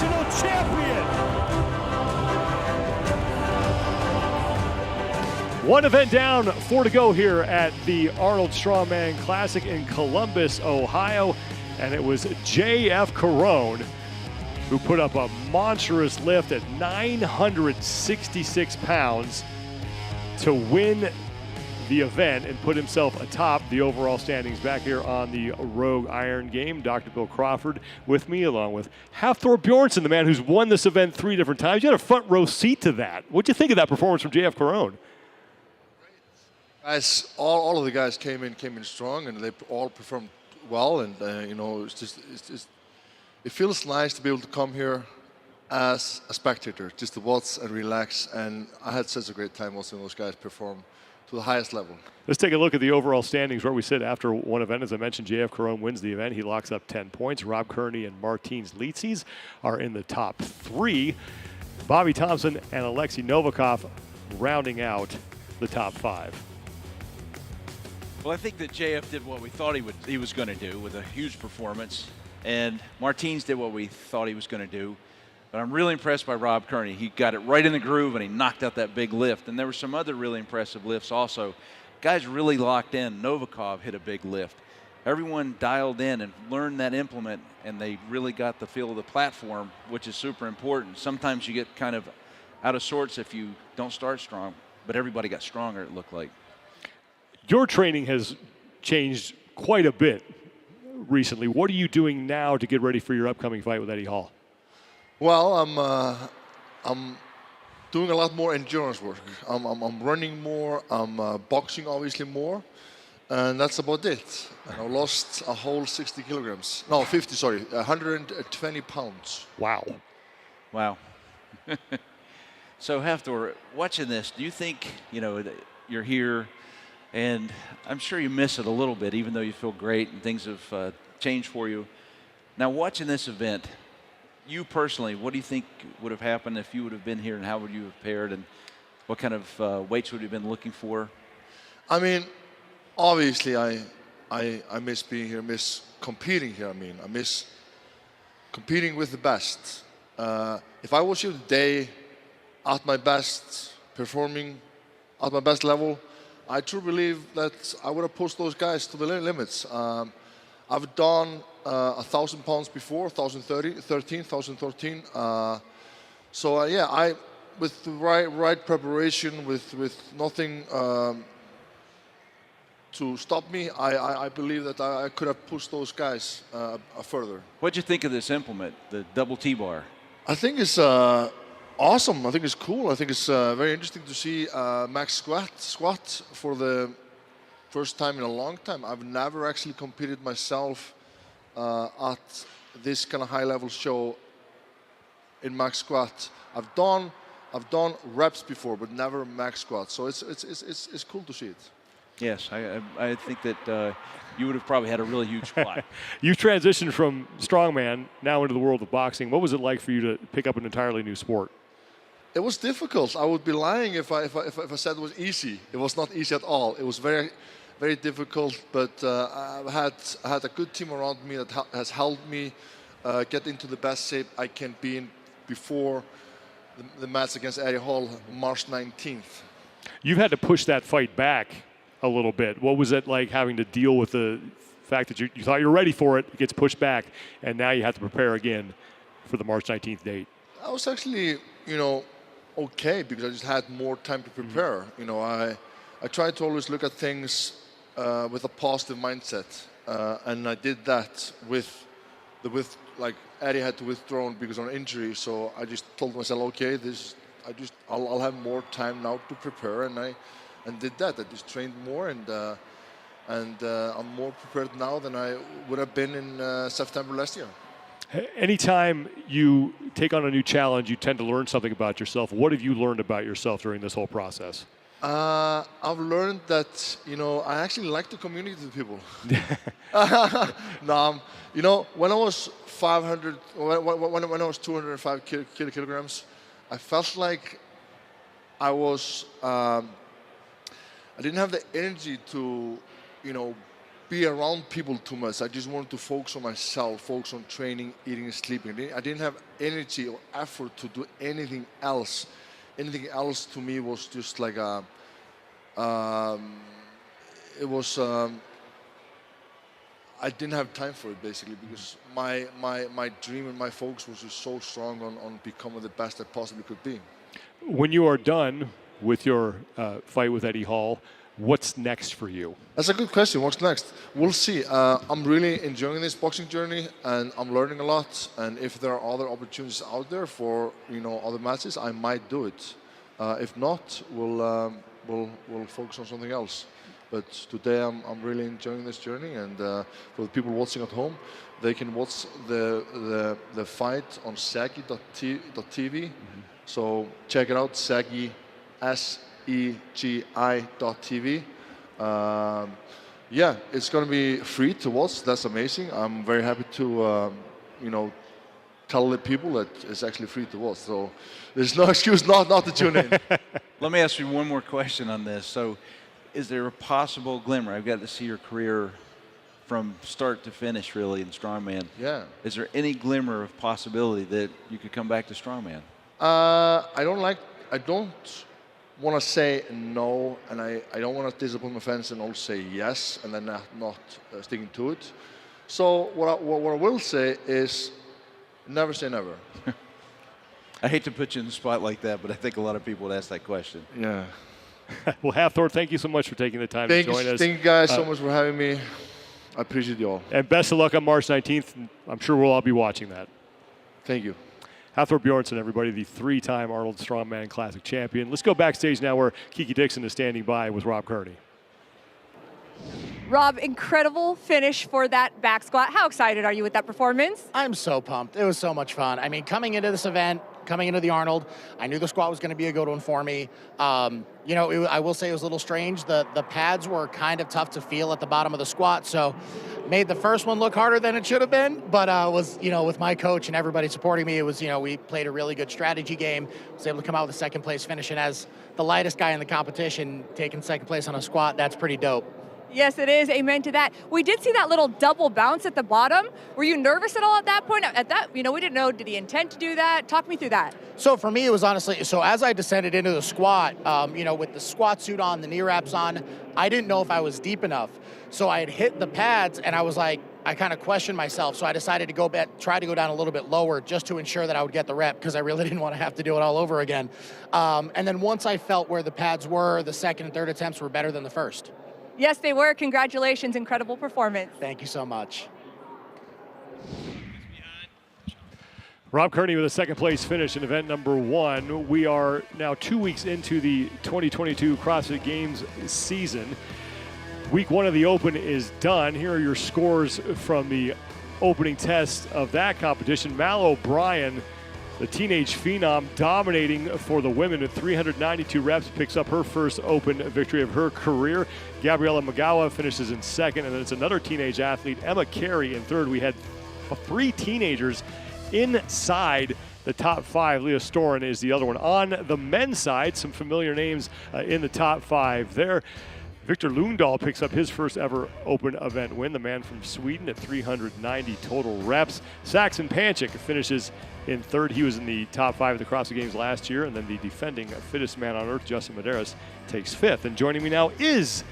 National Champion. One event down, 4 to go here at the Arnold Strongman Classic in Columbus, Ohio. And it was J.F. Carone who put up a monstrous lift at 966 pounds to win the event and put himself atop the overall standings. Back here on the Rogue Iron Game, Dr. Bill Crawford with me, along with Hafthor Bjornsson, the man who's won this event 3 different times. You had a front row seat to that. What'd you think of that performance from J.F. Carone? Guys, all of the guys came in strong, and they all performed well. And you know, it feels nice to be able to come here as a spectator, just to watch and relax. And I had such a great time watching those guys perform to the highest level. Let's take a look at the overall standings where we sit after one event. As I mentioned, J.F. Carone wins the event. He locks up 10 points. Rob Kearney and Martins Licis are in the top 3. Bobby Thompson and Oleksii Novikov rounding out the top 5. Well, I think that JF did what we thought he was going to do with a huge performance, and Martins did what we thought he was going to do. But I'm really impressed by Rob Kearney. He got it right in the groove, and he knocked out that big lift. And there were some other really impressive lifts also. Guys really locked in. Novikov hit a big lift. Everyone dialed in and learned that implement, and they really got the feel of the platform, which is super important. Sometimes you get kind of out of sorts if you don't start strong, but everybody got stronger, it looked like. Your training has changed quite a bit recently. What are you doing now to get ready for your upcoming fight with Eddie Hall? Well, I'm doing a lot more endurance work. I'm running more. I'm boxing obviously more, and that's about it. And I lost a whole 60 kilograms. No, 50. Sorry, 120 pounds. Wow. Wow. So Hafthor, watching this, do you think you're here? And I'm sure you miss it a little bit, even though you feel great and things have changed for you. Now, watching this event, you personally, what do you think would have happened if you would have been here, and how would you have paired, and what kind of weights would you have been looking for? I mean, obviously, I miss being here, miss competing here. I mean, I miss competing with the best. If I was here today at my best, performing at my best level, I truly believe that I would have pushed those guys to the limits. I've done 1,000 pounds before, 1,013. So yeah, with the right preparation, with nothing to stop me, I believe that I could have pushed those guys further. What'd you think of this implement, the double T-bar? I think it's awesome. I think it's cool. I think it's very interesting to see max squat for the first time in a long time. I've never actually competed myself at this kind of high-level show in max squat. I've done reps before, but never max squat. So it's cool to see it. Yes, I think that you would have probably had a really huge squat. You've transitioned from strongman now into the world of boxing. What was it like for you to pick up an entirely new sport? It was difficult. I would be lying if I said it was easy. It was not easy at all. It was very, very difficult. But I had a good team around me that has helped me get into the best shape I can be in before the match against Eddie Hall, March 19th. You've had to push that fight back a little bit. What was it like having to deal with the fact that you thought you were ready for it, it gets pushed back, and now you have to prepare again for the March 19th date? I was actually, okay, because I just had more time to prepare. I tried to always look at things with a positive mindset, and I did that with Eddie had to withdraw because of an injury. So I just told myself, okay, I'll have more time now to prepare, and did that. I just trained more, and I'm more prepared now than I would have been in September last year. Anytime you take on a new challenge, you tend to learn something about yourself. What have you learned about yourself during this whole process? I've learned that, I actually like to communicate with people. When I was 500, when I was 205 kilograms, I felt like I was, I didn't have the energy to, be around people too much. I just wanted to focus on myself, focus on training, eating, and sleeping. I didn't have energy or effort to do anything else. Anything else to me was just like a, it was, I didn't have time for it basically, because my dream and my focus was just so strong on becoming the best I possibly could be. When you are done with your fight with Eddie Hall, what's next for you? That's a good question. What's next? We'll see. I'm really enjoying this boxing journey, and I'm learning a lot. And if there are other opportunities out there for other matches, I might do it. If not, we'll focus on something else. But today I'm really enjoying this journey, and for the people watching at home, they can watch the fight on Segi.tv. So check it out, Segi, SEGI.tv. Yeah, it's going to be free to watch. That's amazing. I'm very happy to, tell the people that it's actually free to watch. So there's no excuse not to tune in. Let me ask you one more question on this. So is there a possible glimmer? I've got to see your career from start to finish, really, in strongman. Yeah. Is there any glimmer of possibility that you could come back to strongman? I don't want to say no, and I don't want to disappoint my fans and also say yes, and then not sticking to it. So what I will say is, never say never. I hate to put you in the spot like that, but I think a lot of people would ask that question. Yeah. Well, Hafthor, thank you so much for taking the time to join us. Thank you guys so much for having me. I appreciate you all. And best of luck on March 19th. I'm sure we'll all be watching that. Thank you. Hafthor Bjornsson, everybody, the 3-time Arnold Strongman Classic champion. Let's go backstage now where Kiki Dixon is standing by with Rob Kearney. Rob, incredible finish for that back squat. How excited are you with that performance? I'm so pumped. It was so much fun. I mean, coming into this event, coming into the Arnold, I knew the squat was going to be a good one for me. I will say it was a little strange. The pads were kind of tough to feel at the bottom of the squat, so made the first one look harder than it should have been. But with my coach and everybody supporting me, it was, we played a really good strategy game. Was able to come out with a second place finish, and as the lightest guy in the competition, taking second place on a squat, that's pretty dope. Yes, it is. Amen to that. We did see that little double bounce at the bottom. Were you nervous at all at that point? We didn't know, did he intend to do that? Talk me through that. So for me, it was honestly, so as I descended into the squat, with the squat suit on, the knee wraps on, I didn't know if I was deep enough. So I had hit the pads, and I was like, I kind of questioned myself. So I decided to try to go down a little bit lower just to ensure that I would get the rep, because I really didn't want to have to do it all over again. And then once I felt where the pads were, the second and third attempts were better than the first. Yes, they were. Congratulations. Incredible performance. Thank you so much. Rob Kearney with a second place finish in event number 1. We are now 2 weeks into the 2022 CrossFit Games season. Week 1 of the Open is done. Here are your scores from the opening test of that competition. Mal O'Brien, the teenage phenom, dominating for the women at 392 reps, picks up her first Open victory of her career. Gabriela Magawa finishes in second, and then it's another teenage athlete, Emma Carey, in third. We had 3 teenagers inside the top 5. Leah Storen is the other one. On the men's side, some familiar names in the top 5 there. Victor Lundahl picks up his first ever Open event win, the man from Sweden, at 390 total reps. Saxon Panchik finishes in third. He was in the top 5 of the CrossFit Games last year, and then the defending fittest man on earth, Justin Medeiros, takes 5th. And joining me now is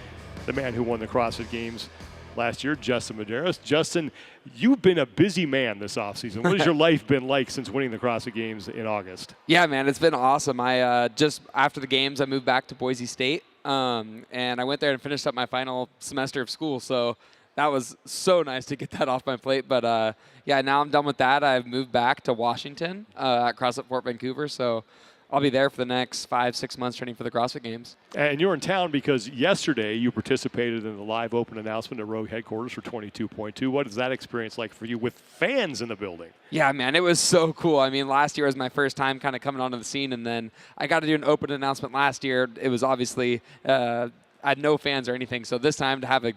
the man who won the CrossFit Games last year, Justin Medeiros. Justin, you've been a busy man this offseason. What has your life been like since winning the CrossFit Games in August? Yeah, man, it's been awesome. I just after the games, I moved back to Boise State, and I went there and finished up my final semester of school. So that was so nice to get that off my plate. But yeah, now I'm done with that. I've moved back to Washington at CrossFit Fort Vancouver. So I'll be there for the next 5-6 months training for the CrossFit Games. And you're in town because yesterday you participated in the live Open announcement at Rogue headquarters for 22.2. What is that experience like for you with fans in the building? Yeah, man, it was so cool. I mean, last year was my first time kind of coming onto the scene, and then I got to do an Open announcement last year. It was obviously I had no fans or anything. So this time to have I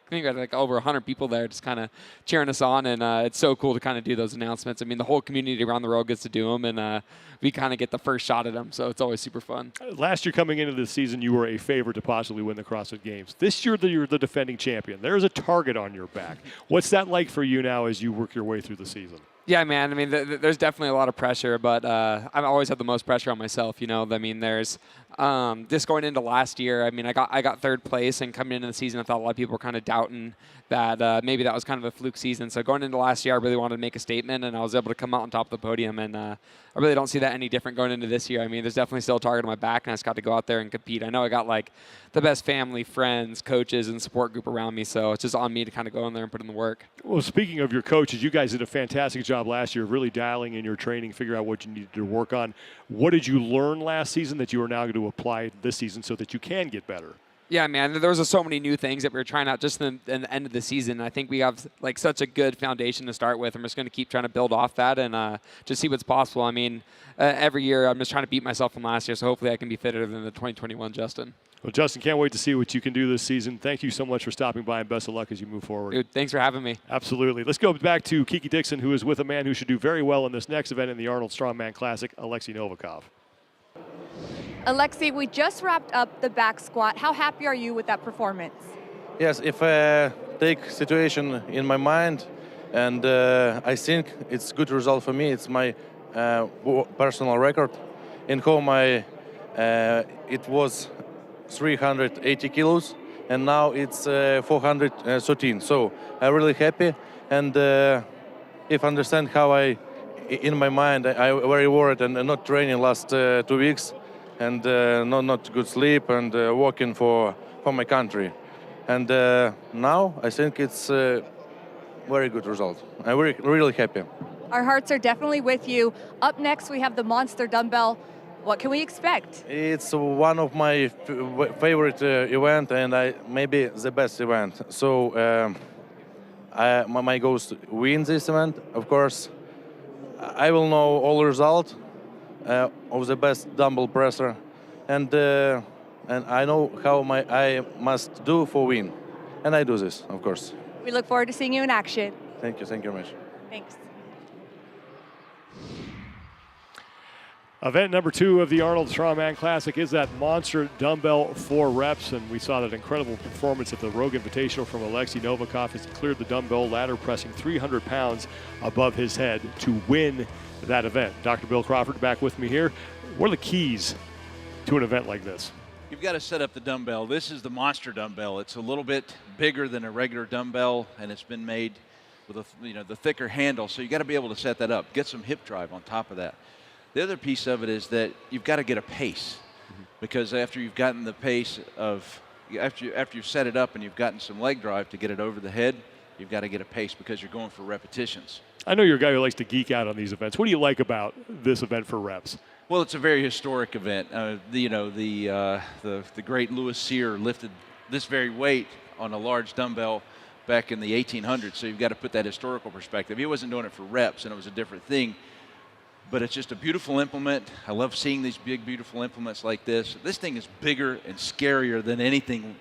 think we had like over 100 people there just kind of cheering us on, and it's so cool to kind of do those announcements. I mean, the whole community around the world gets to do them, and we kind of get the first shot at them, so it's always super fun. Last year coming into the season, you were a favorite to possibly win the CrossFit Games. This year, you're the defending champion. There's a target on your back. What's that like for you now as you work your way through the season? Yeah, man. I mean, there's definitely a lot of pressure, but I've always had the most pressure on myself. You know, I mean, there's just going into last year. I mean, I got third place, and coming into the season, I thought a lot of people were kind of doubting that maybe that was kind of a fluke season. So going into last year, I really wanted to make a statement, and I was able to come out on top of the podium. And I really don't see that any different going into this year. I mean, there's definitely still a target on my back, and I just got to go out there and compete. I know I got like the best family, friends, coaches, and support group around me. So it's just on me to kind of go in there and put in the work. Well, speaking of your coaches, you guys did a fantastic job last year, really dialing in your training, figure out what you needed to work on. What did you learn last season that you are now going to apply this season so that you can get better? Yeah, man, there was so many new things that we were trying out just in the end of the season. I think we have like such a good foundation to start with. I'm just going to keep trying to build off that and just see what's possible. I mean, every year I'm just trying to beat myself from last year, so hopefully I can be fitter than the 2021 Justin. Well, Justin, can't wait to see what you can do this season. Thank you so much for stopping by, and best of luck as you move forward. Dude, thanks for having me. Absolutely. Let's go back to Kiki Dixon, who is with a man who should do very well in this next event in the Arnold Strongman Classic, Oleksii Novikov. Oleksii, we just wrapped up the back squat. How happy are you with that performance? Yes, if I take situation in my mind, and I think it's good result for me. It's my personal record. In home, it was 380 kilos, and now it's 413. So I'm really happy, and if I understand how in my mind, I very worried and not training last 2 weeks, and not good sleep and working for my country. And now I think it's a very good result. I'm really happy. Our hearts are definitely with you. Up next, we have the Monster Dumbbell. What can we expect? It's one of my favorite event, and maybe the best event. So my goal is to win this event. Of course, I will know all result of the best dumbbell presser, and I know how I must do for win, and I do this, of course. We look forward to seeing you in action. Thank you very much. Thanks. Event number 2 of the Arnold Strongman Classic is that Monster Dumbbell 4 Reps, and we saw that incredible performance at the Rogue Invitational from Oleksii Novikov as he cleared the dumbbell ladder, pressing 300 pounds above his head to win that event. Dr. Bill Crawford back with me here. What are the keys to an event like this? You've got to set up the dumbbell. This is the Monster Dumbbell. It's a little bit bigger than a regular dumbbell, and it's been made with the thicker handle, so you got to be able to set that up. Get some hip drive on top of that. The other piece of it is that you've got to get a pace, because after you've gotten the pace after you've set it up and you've gotten some leg drive to get it over the head, you've got to get a pace because you're going for repetitions. I know you're a guy who likes to geek out on these events. What do you like about this event for reps? Well, it's a very historic event. The great Louis Cyr lifted this very weight on a large dumbbell back in the 1800s, so you've got to put that historical perspective. He wasn't doing it for reps, and it was a different thing. But it's just a beautiful implement. I love seeing these big, beautiful implements like this. This thing is bigger and scarier than anything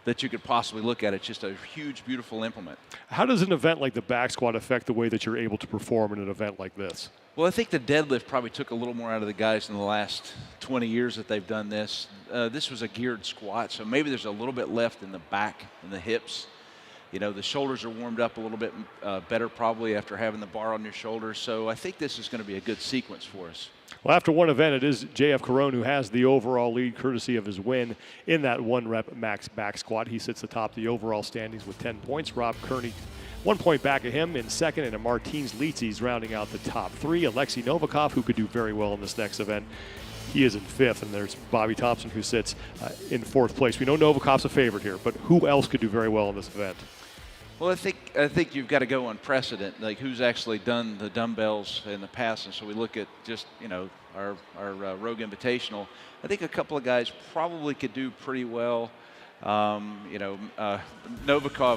that you could possibly look at. It's just a huge, beautiful implement. How does an event like the back squat affect the way that you're able to perform in an event like this? Well, I think the deadlift probably took a little more out of the guys in the last 20 years that they've done this. This was a geared squat, so maybe there's a little bit left in the back and the hips. The shoulders are warmed up a little bit better probably after having the bar on your shoulders. So I think this is going to be a good sequence for us. Well, after one event, it is J.F. Caron who has the overall lead courtesy of his win in that 1-rep max back squat. He sits atop the overall standings with 10 points. Rob Kearney 1 point back of him in second, and Martins Licis rounding out the top 3. Oleksii Novikov, who could do very well in this next event, he is in 5th, and there's Bobby Thompson, who sits in 4th place. We know Novikov's a favorite here, but who else could do very well in this event? Well, I think you've got to go on precedent, like who's actually done the dumbbells in the past. And so we look at just our Rogue Invitational. I think a couple of guys probably could do pretty well. Novikov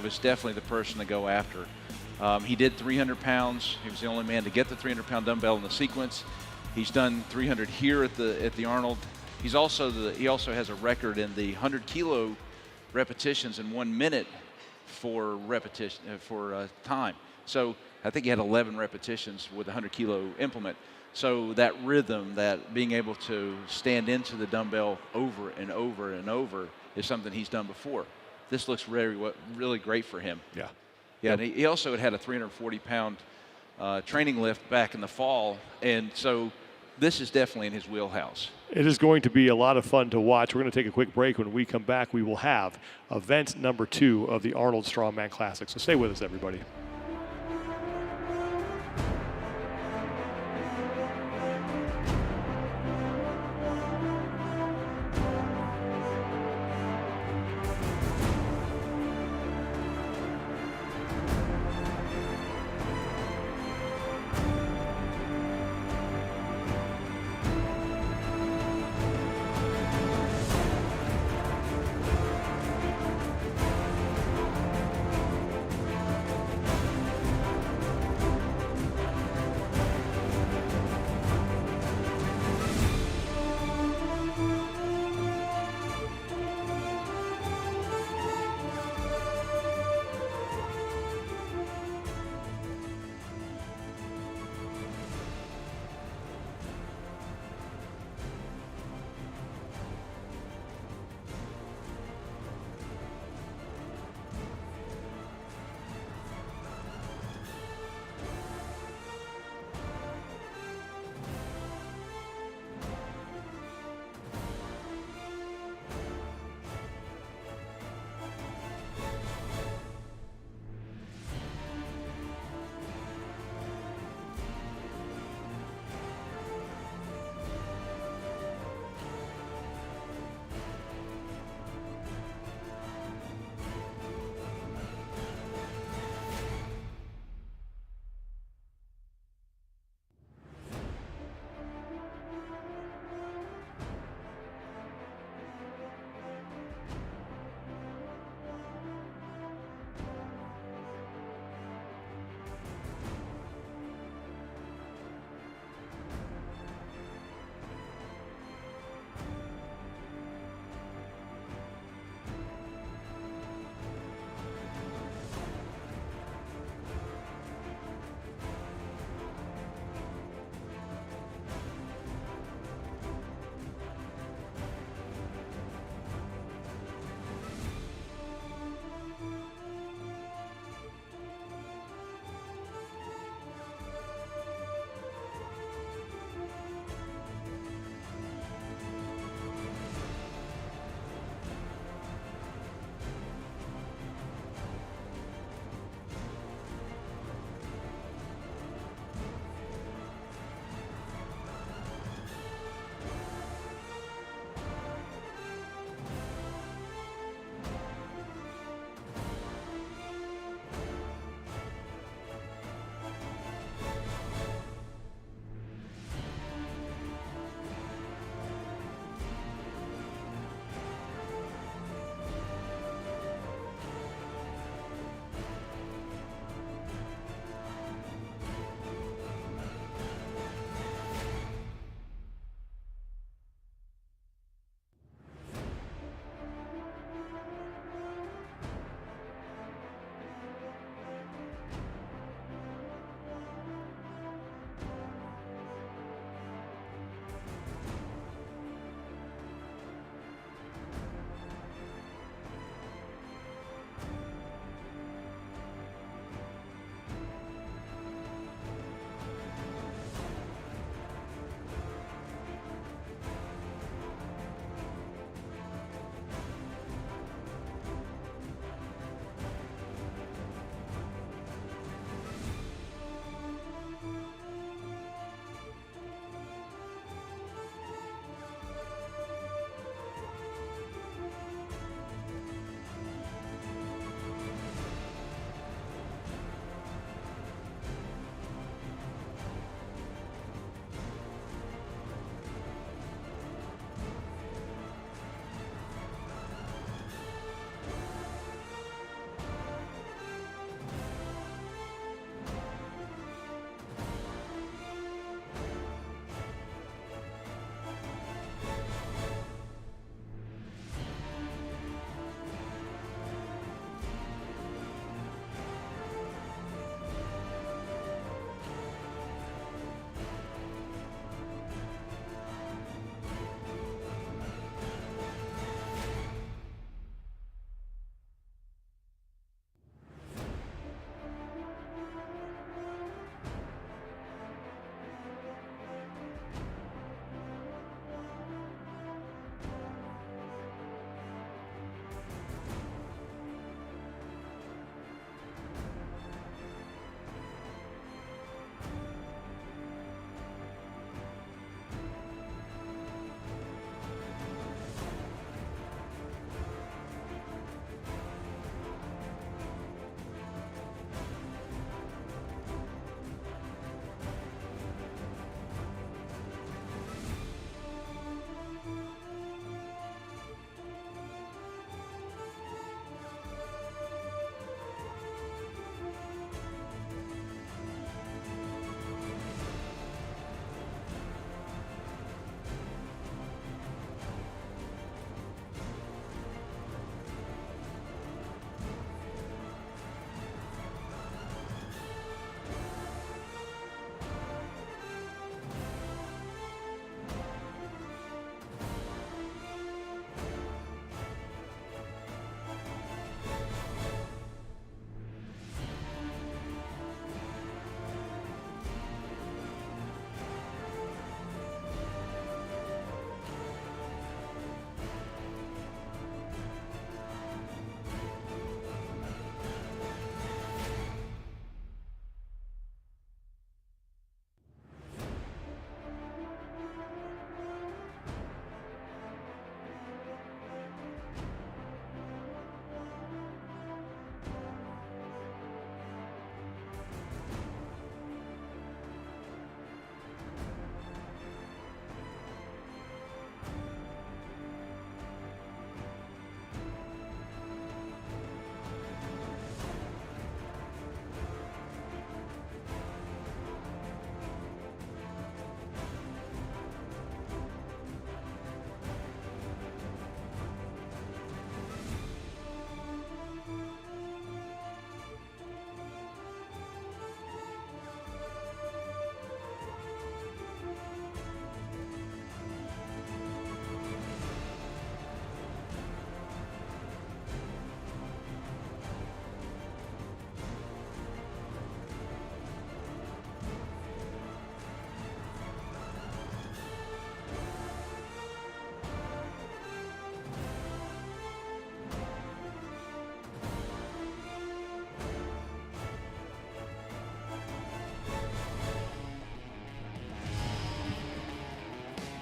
is definitely the person to go after. He did 300 pounds. He was the only man to get the 300-pound dumbbell in the sequence. He's done 300 here at the Arnold he also has a record in the 100 kilo repetitions in 1 minute for time. So I think he had 11 repetitions with a 100 kilo implement. So that rhythm, that being able to stand into the dumbbell over and over and over is something he's done before. This looks really great for him. Yeah. Yeah, and he also had a 340-pound training lift back in the fall, and so this is definitely in his wheelhouse. It is going to be a lot of fun to watch. We're going to take a quick break. When we come back, we will have event number 2 of the Arnold Strongman Classic. So stay with us, everybody.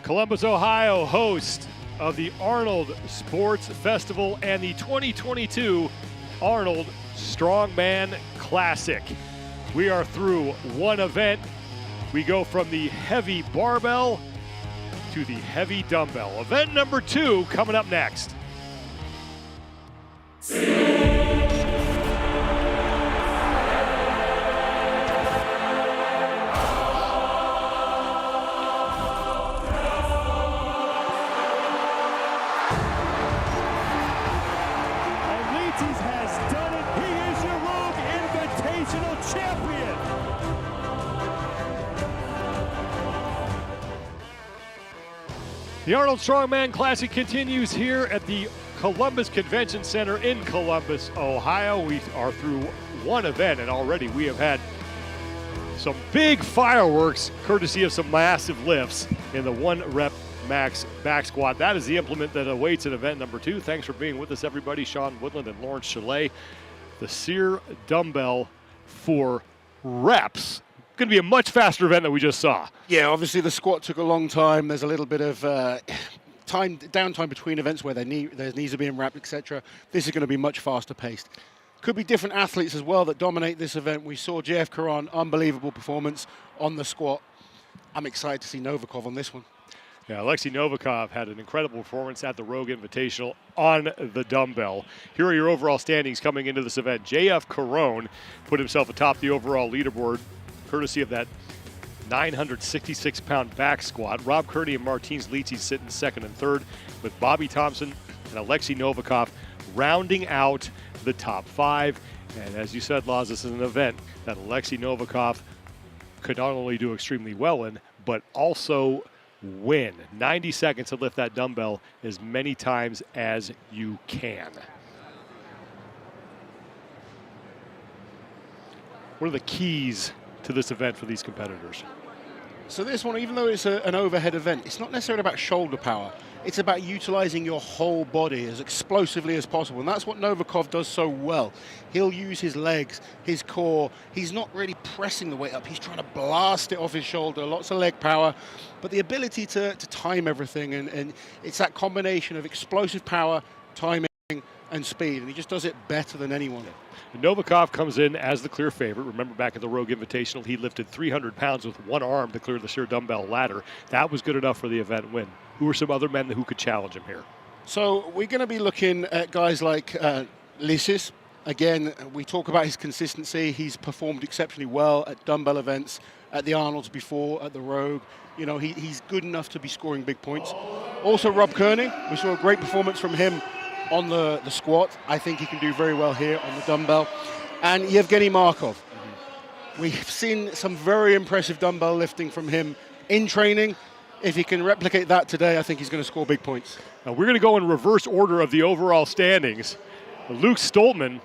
Columbus, Ohio, host of the Arnold Sports Festival and the 2022 Arnold Strongman Classic. We are through one event. We go from the heavy barbell to the heavy dumbbell. Event number 2 coming up next. Licis has done it. He is your Rogue Invitational Champion. The Arnold Strongman Classic continues here at the Columbus Convention Center in Columbus, Ohio. We are through one event, and already we have had some big fireworks courtesy of some massive lifts in the 1-rep max back squat. That is the implement that awaits at event number 2. Thanks for being with us, everybody. Sean Woodland and Lawrence Chalet. The SEER Dumbbell for Reps. Going to be a much faster event than we just saw. Yeah, obviously the squat took a long time. There's a little bit of downtime between events where their knees are being wrapped, etc. This is going to be much faster paced. Could be different athletes as well that dominate this event. We saw JF Caron, unbelievable performance on the squat. I'm excited to see Novikov on this one. Yeah, Oleksii Novikov had an incredible performance at the Rogue Invitational on the dumbbell. Here are your overall standings coming into this event. JF Caron put himself atop the overall leaderboard, courtesy of that 966-pound back squat. Rob Kearney and Martins Licis sit in second and third, with Bobby Thompson and Oleksii Novikov rounding out the top 5. And as you said, Laz, this is an event that Oleksii Novikov could not only do extremely well in, but also win. 90 seconds to lift that dumbbell as many times as you can. What are the keys to this event for these competitors? So this one, even though it's an overhead event, it's not necessarily about shoulder power. It's about utilizing your whole body as explosively as possible. And that's what Novikov does so well. He'll use his legs, his core. He's not really pressing the weight up. He's trying to blast it off his shoulder. Lots of leg power. But the ability to time everything. And it's that combination of explosive power, timing, and speed. And he just does it better than anyone. Novikov comes in as the clear favorite. Remember back at the Rogue Invitational, he lifted 300 pounds with one arm to clear the SEER dumbbell ladder. That was good enough for the event win. Who are some other men who could challenge him here? So we're going to be looking at guys like Licis. Again, we talk about his consistency. He's performed exceptionally well at dumbbell events, at the Arnolds before, at the Rogue. You know, he's good enough to be scoring big points. Also, Rob Kearney. We saw a great performance from him on the squat. I think he can do very well here on the dumbbell. And Yevgeny Markov. We've seen some very impressive dumbbell lifting from him in training. If he can replicate that today, I think he's going to score big points. Now we're going to go in reverse order of the overall standings. Luke Stoltman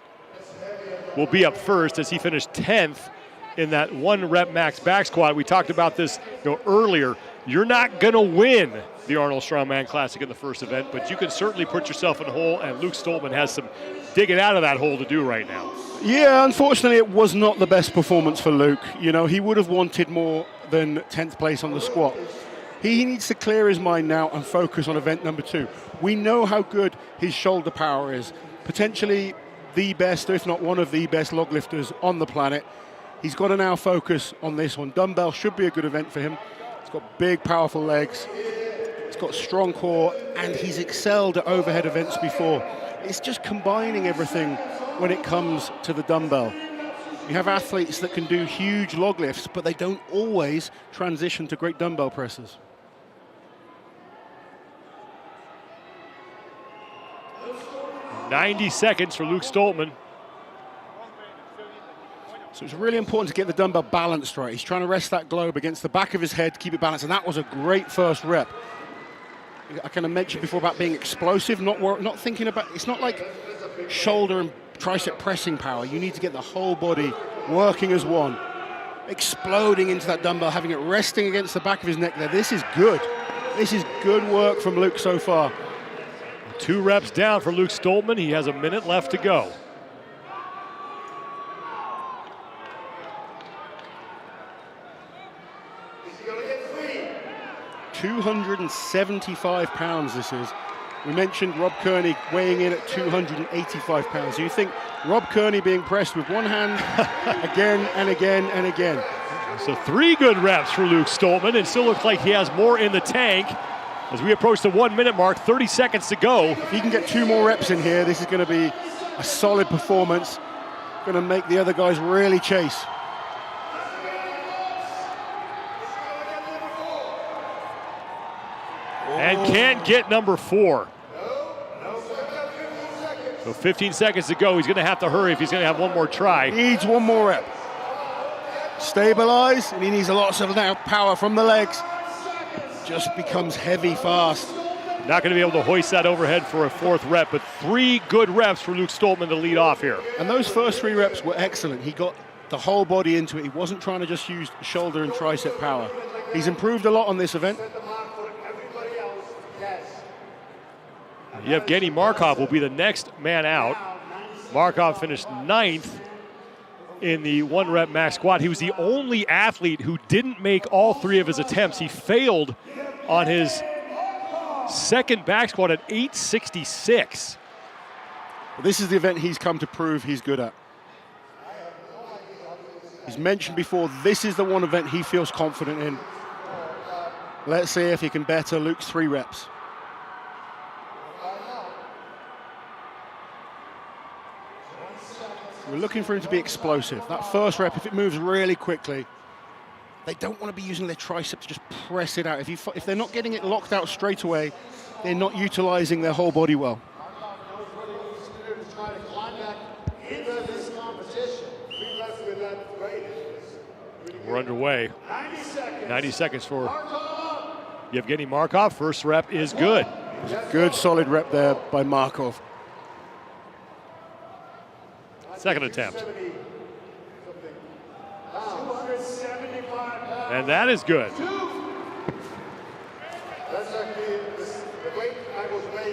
will be up first as he finished 10th in that 1-rep max back squat. We talked about this earlier. You're not going to win the Arnold Strongman Classic in the first event, but you can certainly put yourself in a hole, and Luke Stoltman has some digging out of that hole to do right now. Yeah, unfortunately, it was not the best performance for Luke. You know, he would have wanted more than 10th place on the squat. He needs to clear his mind now and focus on event number 2. We know how good his shoulder power is. Potentially the best, if not one of the best log lifters on the planet. He's got to now focus on this one. Dumbbell should be a good event for him. He's got big, powerful legs. He's got strong core, and he's excelled at overhead events before. It's just combining everything when it comes to the dumbbell. You have athletes that can do huge log lifts, but they don't always transition to great dumbbell presses. 90 seconds for Luke Stoltman. So it's really important to get the dumbbell balanced right. He's trying to rest that globe against the back of his head, keep it balanced, and that was a great first rep. I kind of mentioned before about being explosive, not thinking about, it's not like shoulder and tricep pressing power. You need to get the whole body working as one, exploding into that dumbbell, having it resting against the back of his neck there. This is good. This is good work from Luke so far. 2 reps down for Luke Stoltman. He has a minute left to go. 275 pounds this is. We mentioned Rob Kearney weighing in at 285 pounds. So you think Rob Kearney being pressed with one hand again and again and again. So 3 good reps for Luke Stoltman. It still looks like he has more in the tank as we approach the 1 minute mark, 30 seconds to go. If he can get 2 more reps in here, this is going to be a solid performance. Going to make the other guys really chase. And can't get number 4. So 15 seconds to go. He's going to have to hurry if he's going to have one more try. Needs 1 more rep. Stabilize, and he needs lots of now power from the legs. Just becomes heavy fast. Not going to be able to hoist that overhead for a 4th rep, but 3 good reps for Luke Stoltman to lead off here. And those first 3 reps were excellent. He got the whole body into it. He wasn't trying to just use shoulder and tricep power. He's improved a lot on this event. Yevgeny Markov will be the next man out. Markov finished 9th in the 1 rep max squat. He was the only athlete who didn't make all 3 of his attempts. He failed on his second back squat at 866. Well, this is the event he's come to prove he's good at. He's mentioned before, this is the one event he feels confident in. Let's see if he can better Luke's 3 reps. We're looking for him to be explosive. That first rep, if it moves really quickly, they don't want to be using their triceps to just press it out. If they're not getting it locked out straight away, they're not utilizing their whole body well. We're underway. 90 seconds for Yevgeny Markov. First rep is good. Good, solid rep there by Markov. Second attempt. And that is good.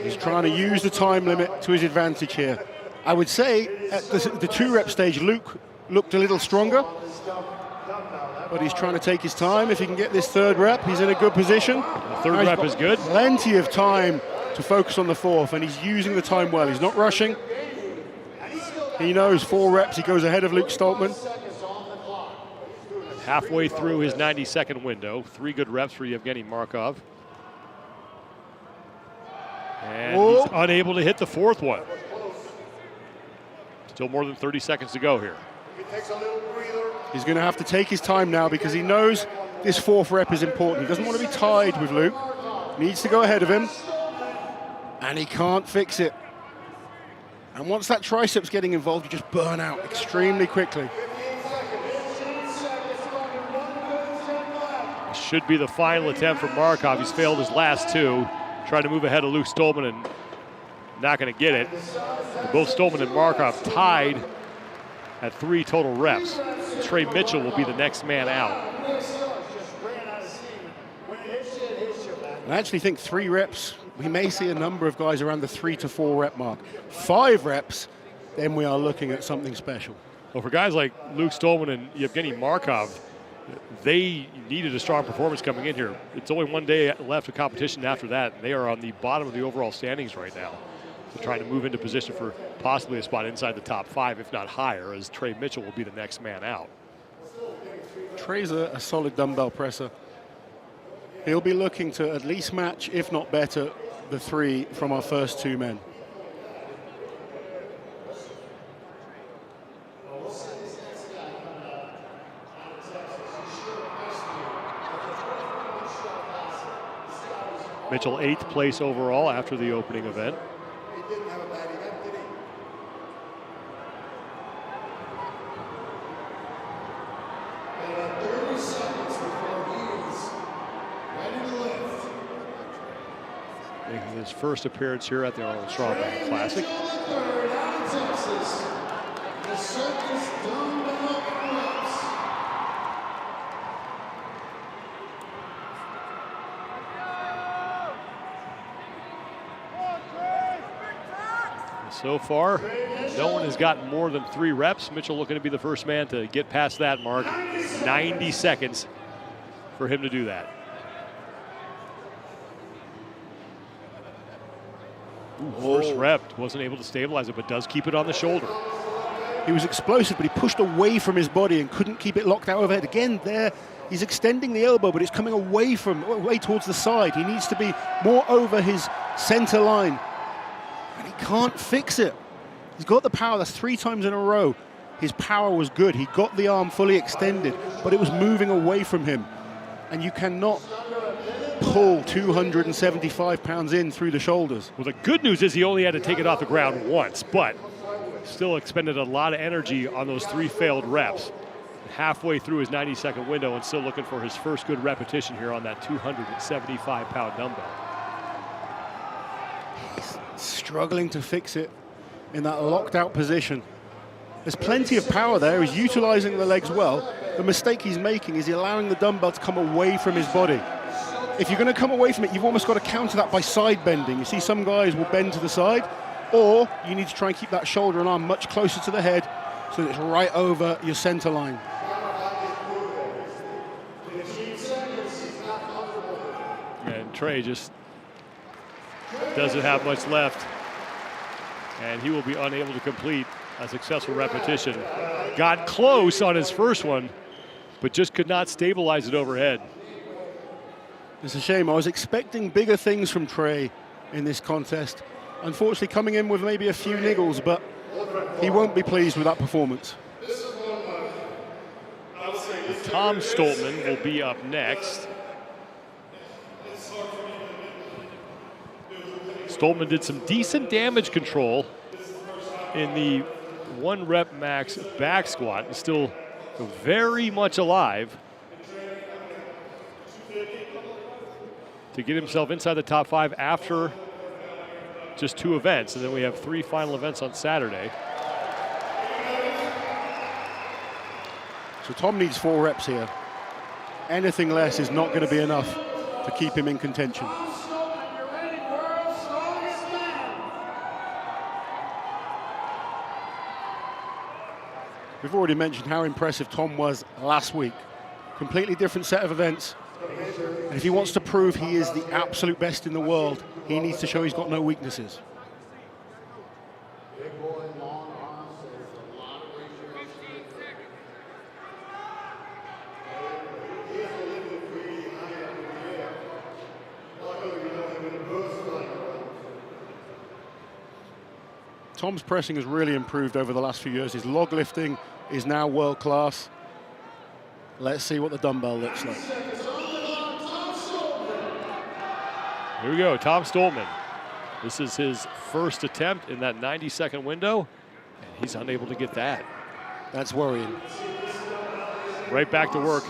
He's trying to use the time limit to his advantage here. I would say at the 2 rep stage, Luke looked a little stronger, but he's trying to take his time. If he can get this 3rd rep, he's in a good position. The 3rd rep is good. Plenty of time to focus on the 4th, and he's using the time well. He's not rushing. He knows 4 reps, he goes ahead of Luke Stoltman. Halfway through his 90-second window. 3 good reps for Yevgeny Markov. And he's unable to hit the 4th one. Still more than 30 seconds to go here. He's going to have to take his time now because he knows this 4th rep is important. He doesn't want to be tied with Luke. He needs to go ahead of him. And he can't fix it. And once that tricep's getting involved, you just burn out extremely quickly. Should be the final attempt for Markov. He's failed his last 2. Trying to move ahead of Luke Stoltman and not going to get it. Both Stoltman and Markov tied at 3 total reps. Trey Mitchell will be the next man out. I actually think 3 reps, we may see a number of guys around the 3 to 4 rep mark. 5 reps, then we are looking at something special. Well, for guys like Luke Stoltman and Yevgeny Markov, they needed a strong performance coming in here. It's only 1 day left of competition after that, and they are on the bottom of the overall standings right now. So trying to move into position for possibly a spot inside the top 5, if not higher, as Trey Mitchell will be the next man out. Trey's a solid dumbbell presser. He'll be looking to at least match, if not better, the 3 from our first 2 men. Mitchell 8th place overall after the opening event. He didn't have a bad event, did he? And 30 seconds before he's ready to lift. Making his first appearance here at the Arnold Strongman Classic. Third out of Texas, the Circus Dumbbell For Reps. So far, no one has gotten more than 3 reps. Mitchell looking to be the first man to get past that mark. 90 seconds for him to do that. First rep, wasn't able to stabilize it, but does keep it on the shoulder. He was explosive, but he pushed away from his body and couldn't keep it locked out overhead. Again, there, he's extending the elbow, but it's coming away towards the side. He needs to be more over his center line, and he can't fix it. He's got the power. That's 3 times in a row. His power was good. He got the arm fully extended, but it was moving away from him. And you cannot pull 275 pounds in through the shoulders. Well, the good news is he only had to take it off the ground once, but still expended a lot of energy on those 3 failed reps. Halfway through his 90-second window and still looking for his first good repetition here on that 275-pound dumbbell. He's struggling to fix it in that locked out position. There's plenty of power there. He's utilizing the legs well. The mistake he's making is allowing the dumbbell to come away from his body. If you're going to come away from it, you've almost got to counter that by side bending. You see some guys will bend to the side, or you need to try and keep that shoulder and arm much closer to the head so that it's right over your center line. And Trey just doesn't have much left, and he will be unable to complete a successful repetition. Got close on his first one, but just could not stabilize it overhead. It's a shame. I was expecting bigger things from Trey in this contest. Unfortunately, coming in with maybe a few niggles, but he won't be pleased with that performance. Tom Stoltman will be up next. Stoltman did some decent damage control in the 1 rep max back squat, and still very much alive to get himself inside the top 5 after just 2 events, and then we have 3 final events on Saturday. So Tom needs 4 reps here. Anything less is not going to be enough to keep him in contention. We've already mentioned how impressive Tom was last week. Completely different set of events. And if he wants to prove he is the absolute best in the world, he needs to show he's got no weaknesses. Tom's pressing has really improved over the last few years. His log lifting is now world class. Let's see what the dumbbell looks like. Here we go, Tom Stoltman. This is his first attempt in that 90-second window, and he's unable to get that. That's worrying. Right back to work.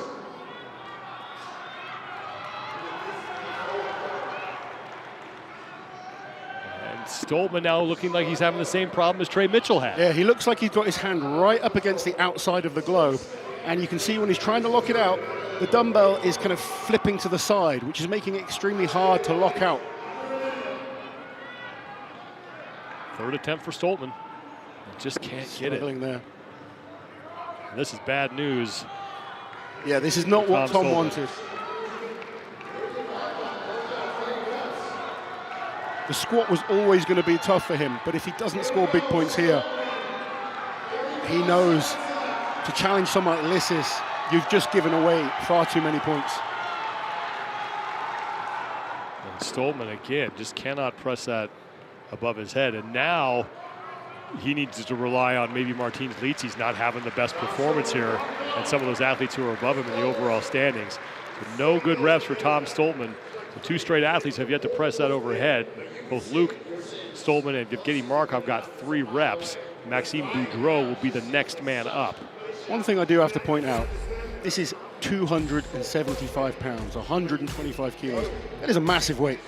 Stoltman now looking like he's having the same problem as Trey Mitchell had. Yeah, he looks like he's got his hand right up against the outside of the globe. And you can see when he's trying to lock it out, the dumbbell is kind of flipping to the side, which is making it extremely hard to lock out. Third attempt for Stoltman. Just can't get it. There. And this is bad news. Yeah, this is not what Tom wanted. The squat was always going to be tough for him, but if he doesn't score big points here, he knows to challenge someone like Licis, you've just given away far too many points. And Stoltman, again, just cannot press that above his head. And now he needs to rely on maybe Martins Licis not having the best performance here and some of those athletes who are above him in the overall standings. So no good reps for Tom Stoltman. The 2 straight athletes have yet to press that overhead. Both Luke Stoltman and Evgeny Markov got 3 reps. Maxime Boudreau will be the next man up. One thing I do have to point out, this is 275 pounds, 125 kilos. That is a massive weight.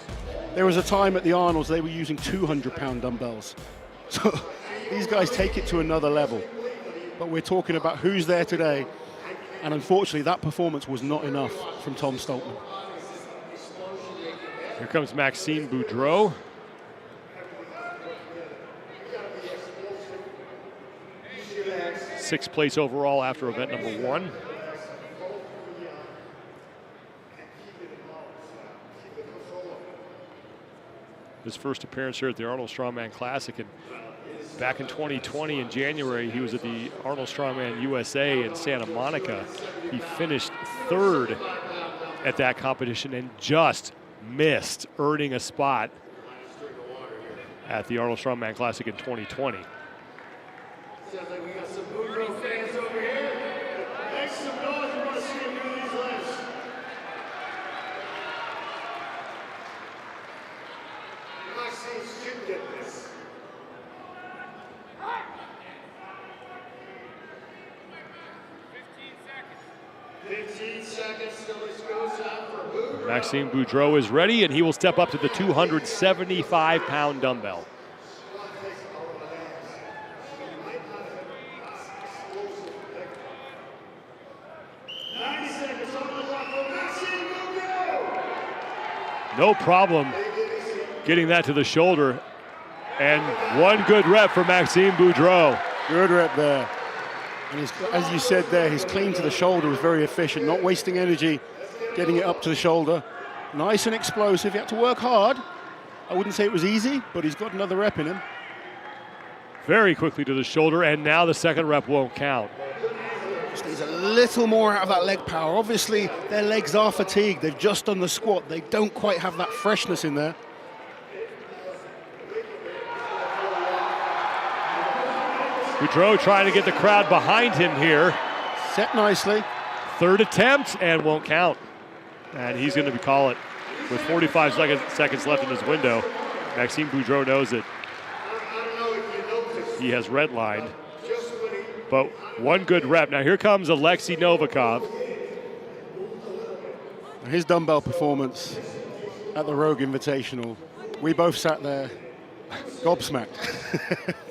There was a time at the Arnolds they were using 200-pound dumbbells. So these guys take it to another level. But we're talking about who's there today, and unfortunately that performance was not enough from Tom Stoltman. Here comes Maxime Boudreau. Sixth place overall after event number 1. his first appearance here at the Arnold Strongman Classic. And back in 2020 in January, he was at the Arnold Strongman USA in Santa Monica. He finished 3rd at that competition and just missed earning a spot at the Arnold Strongman Classic in 2020. Sounds like we got some Boudreaux fans over here. Make some noise. We want to see him do these lifts. Maxime should get this. 15 seconds till this goes out for Boudreaux. Maxime Boudreaux is ready, and he will step up to the 275-pound dumbbell. No problem getting that to the shoulder. And one good rep for Maxime Boudreaux. Good rep there. And as you said there, his clean to the shoulder was very efficient, not wasting energy, getting it up to the shoulder. Nice and explosive. He had to work hard. I wouldn't say it was easy, but he's got another rep in him. Very quickly to the shoulder, and now the second rep won't count. Just needs a little more out of that leg power. Obviously, their legs are fatigued. They've just done the squat. They don't quite have that freshness in there. Boudreaux trying to get the crowd behind him here. Set nicely. 3rd attempt, and won't count. And he's going to call it with 45 seconds left in his window. Maxime Boudreaux knows it. He has redlined. But one good rep. Now here comes Oleksii Novikov. His dumbbell performance at the Rogue Invitational, we both sat there gobsmacked.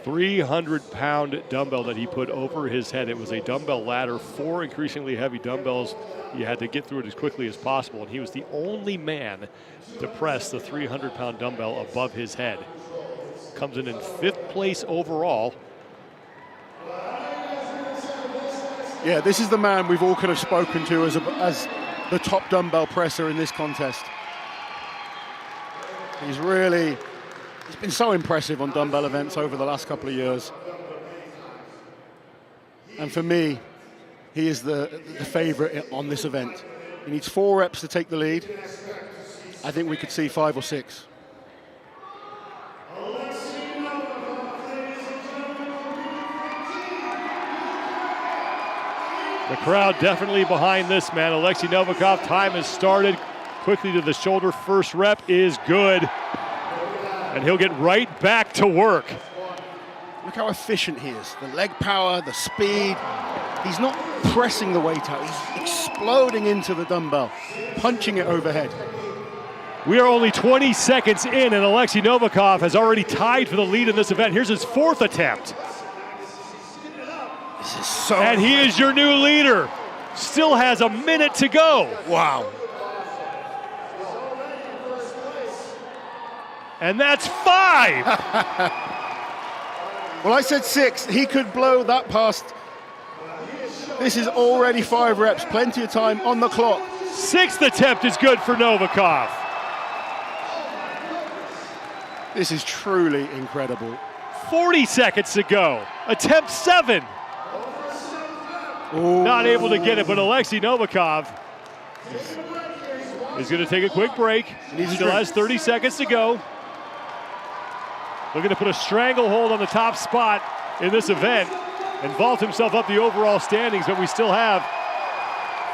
300-pound dumbbell that he put over his head. It was a dumbbell ladder, 4 increasingly heavy dumbbells. You had to get through it as quickly as possible, and he was the only man to press the 300-pound dumbbell above his head. Comes in 5th place overall. Yeah, this is the man we've all kind of spoken to as the top dumbbell presser in this contest. He's been so impressive on dumbbell events over the last couple of years. And for me, he is the favorite on this event. He needs 4 reps to take the lead. I think we could see 5 or 6. The crowd definitely behind this man. Oleksii Novikov, time has started. Quickly to the shoulder, first rep is good. And he'll get right back to work. Look how efficient he is. The leg power, the speed. He's not pressing the weight out. He's exploding into the dumbbell, punching it overhead. We are only 20 seconds in, and Oleksii Novikov has already tied for the lead in this event. Here's his 4th attempt. This is so and he is your new leader. Still has a minute to go. Wow. And that's 5. Well, I said 6. He could blow that past. This is already 5 reps. Plenty of time on the clock. 6th attempt is good for Novikov. This is truly incredible. 40 seconds to go. Attempt 7. Ooh. Not able to get it, but Oleksii Novikov is going to take a quick break. He still has 30 seconds to go. Looking to put a stranglehold on the top spot in this event and vault himself up the overall standings, but we still have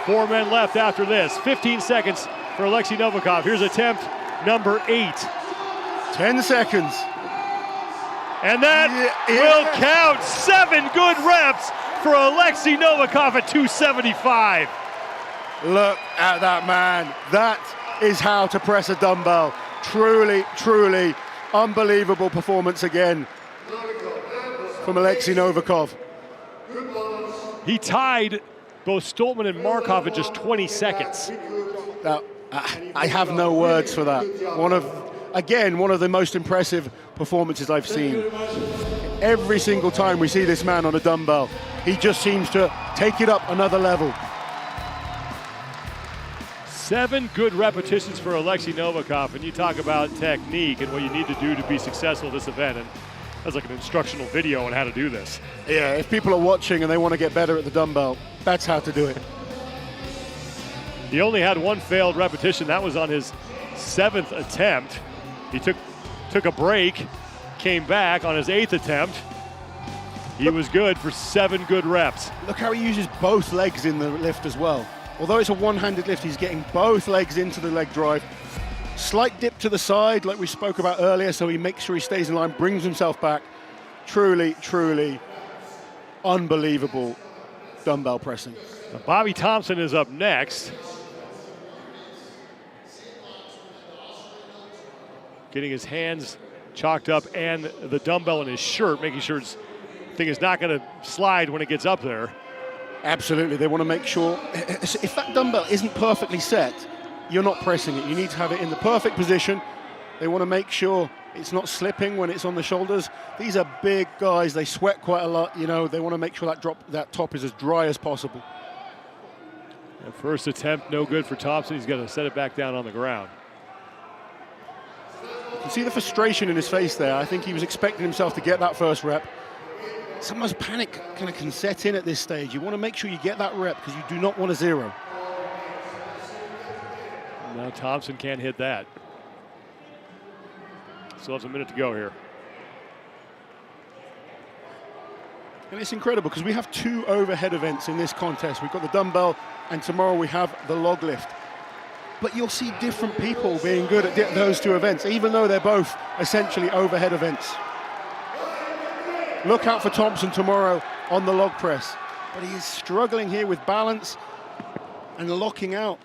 4 men left after this. 15 seconds for Oleksii Novikov. Here's attempt number 8. 10 seconds. And that will count. 7 good reps for Oleksii Novikov at 275. Look at that man. That is how to press a dumbbell. Truly, truly unbelievable performance again from Oleksii Novikov. He tied both Stoltman and Markov at just 20 seconds. I have no words for that. One of the most impressive performances I've seen. Every single time we see this man on a dumbbell, he just seems to take it up another level. 7 good repetitions for Oleksii Novikov, and you talk about technique and what you need to do to be successful at this event. And that's like an instructional video on how to do this. Yeah, if people are watching and they want to get better at the dumbbell, that's how to do it. He only had 1 failed repetition. That was on his 7th attempt. He took a break, came back on his 8th attempt. He was good for 7 good reps. Look how he uses both legs in the lift as well. Although it's a one-handed lift, he's getting both legs into the leg drive. Slight dip to the side, like we spoke about earlier, so he makes sure he stays in line, brings himself back. Truly, truly unbelievable dumbbell pressing. Now, Bobby Thompson is up next. Getting his hands chalked up and the dumbbell in his shirt, making sure his thing is not going to slide when it gets up there. Absolutely, they want to make sure, if that dumbbell isn't perfectly set, you're not pressing it. You need to have it in the perfect position. They want to make sure it's not slipping when it's on the shoulders. These are big guys, they sweat quite a lot, you know, they want to make sure that top is as dry as possible. And first attempt, no good for Thompson. He's got to set it back down on the ground. You can see the frustration in his face there. I think he was expecting himself to get that first rep. Sometimes panic kind of can set in at this stage. You want to make sure you get that rep because you do not want a 0. Now Thompson can't hit that. Still has a minute to go here. And it's incredible because we have 2 overhead events in this contest. We've got the dumbbell and tomorrow we have the log lift. But you'll see different people being good at those 2 events, even though they're both essentially overhead events. Look out for Thompson tomorrow on the log press. But he is struggling here with balance and locking out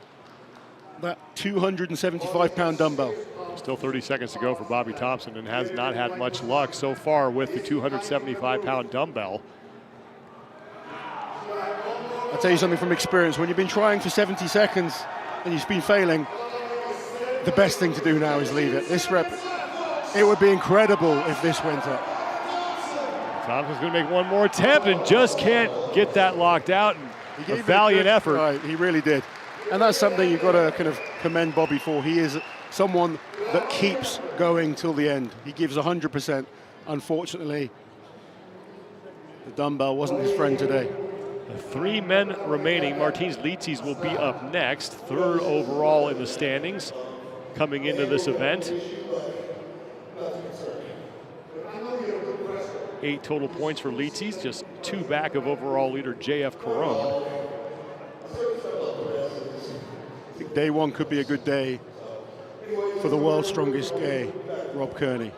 that 275-pound dumbbell. Still 30 seconds to go for Bobby Thompson and has not had much luck so far with the 275-pound dumbbell. I'll tell you something from experience. When you've been trying for 70 seconds and you've been failing, the best thing to do now is leave it. This rep, it would be incredible if this went up. Thompson's going to make 1 more attempt and just can't get that locked out. A valiant effort. Right, he really did. And that's something you've got to kind of commend Bobby for. He is someone that keeps going till the end. He gives 100%. Unfortunately, the dumbbell wasn't his friend today. 3 men remaining. Martins Licis will be up next, 3rd overall in the standings coming into this event. 8 total points for Licis, just 2 back of overall leader J.F. Caron. I think day 1 could be a good day for the world's strongest guy, Rob Kearney.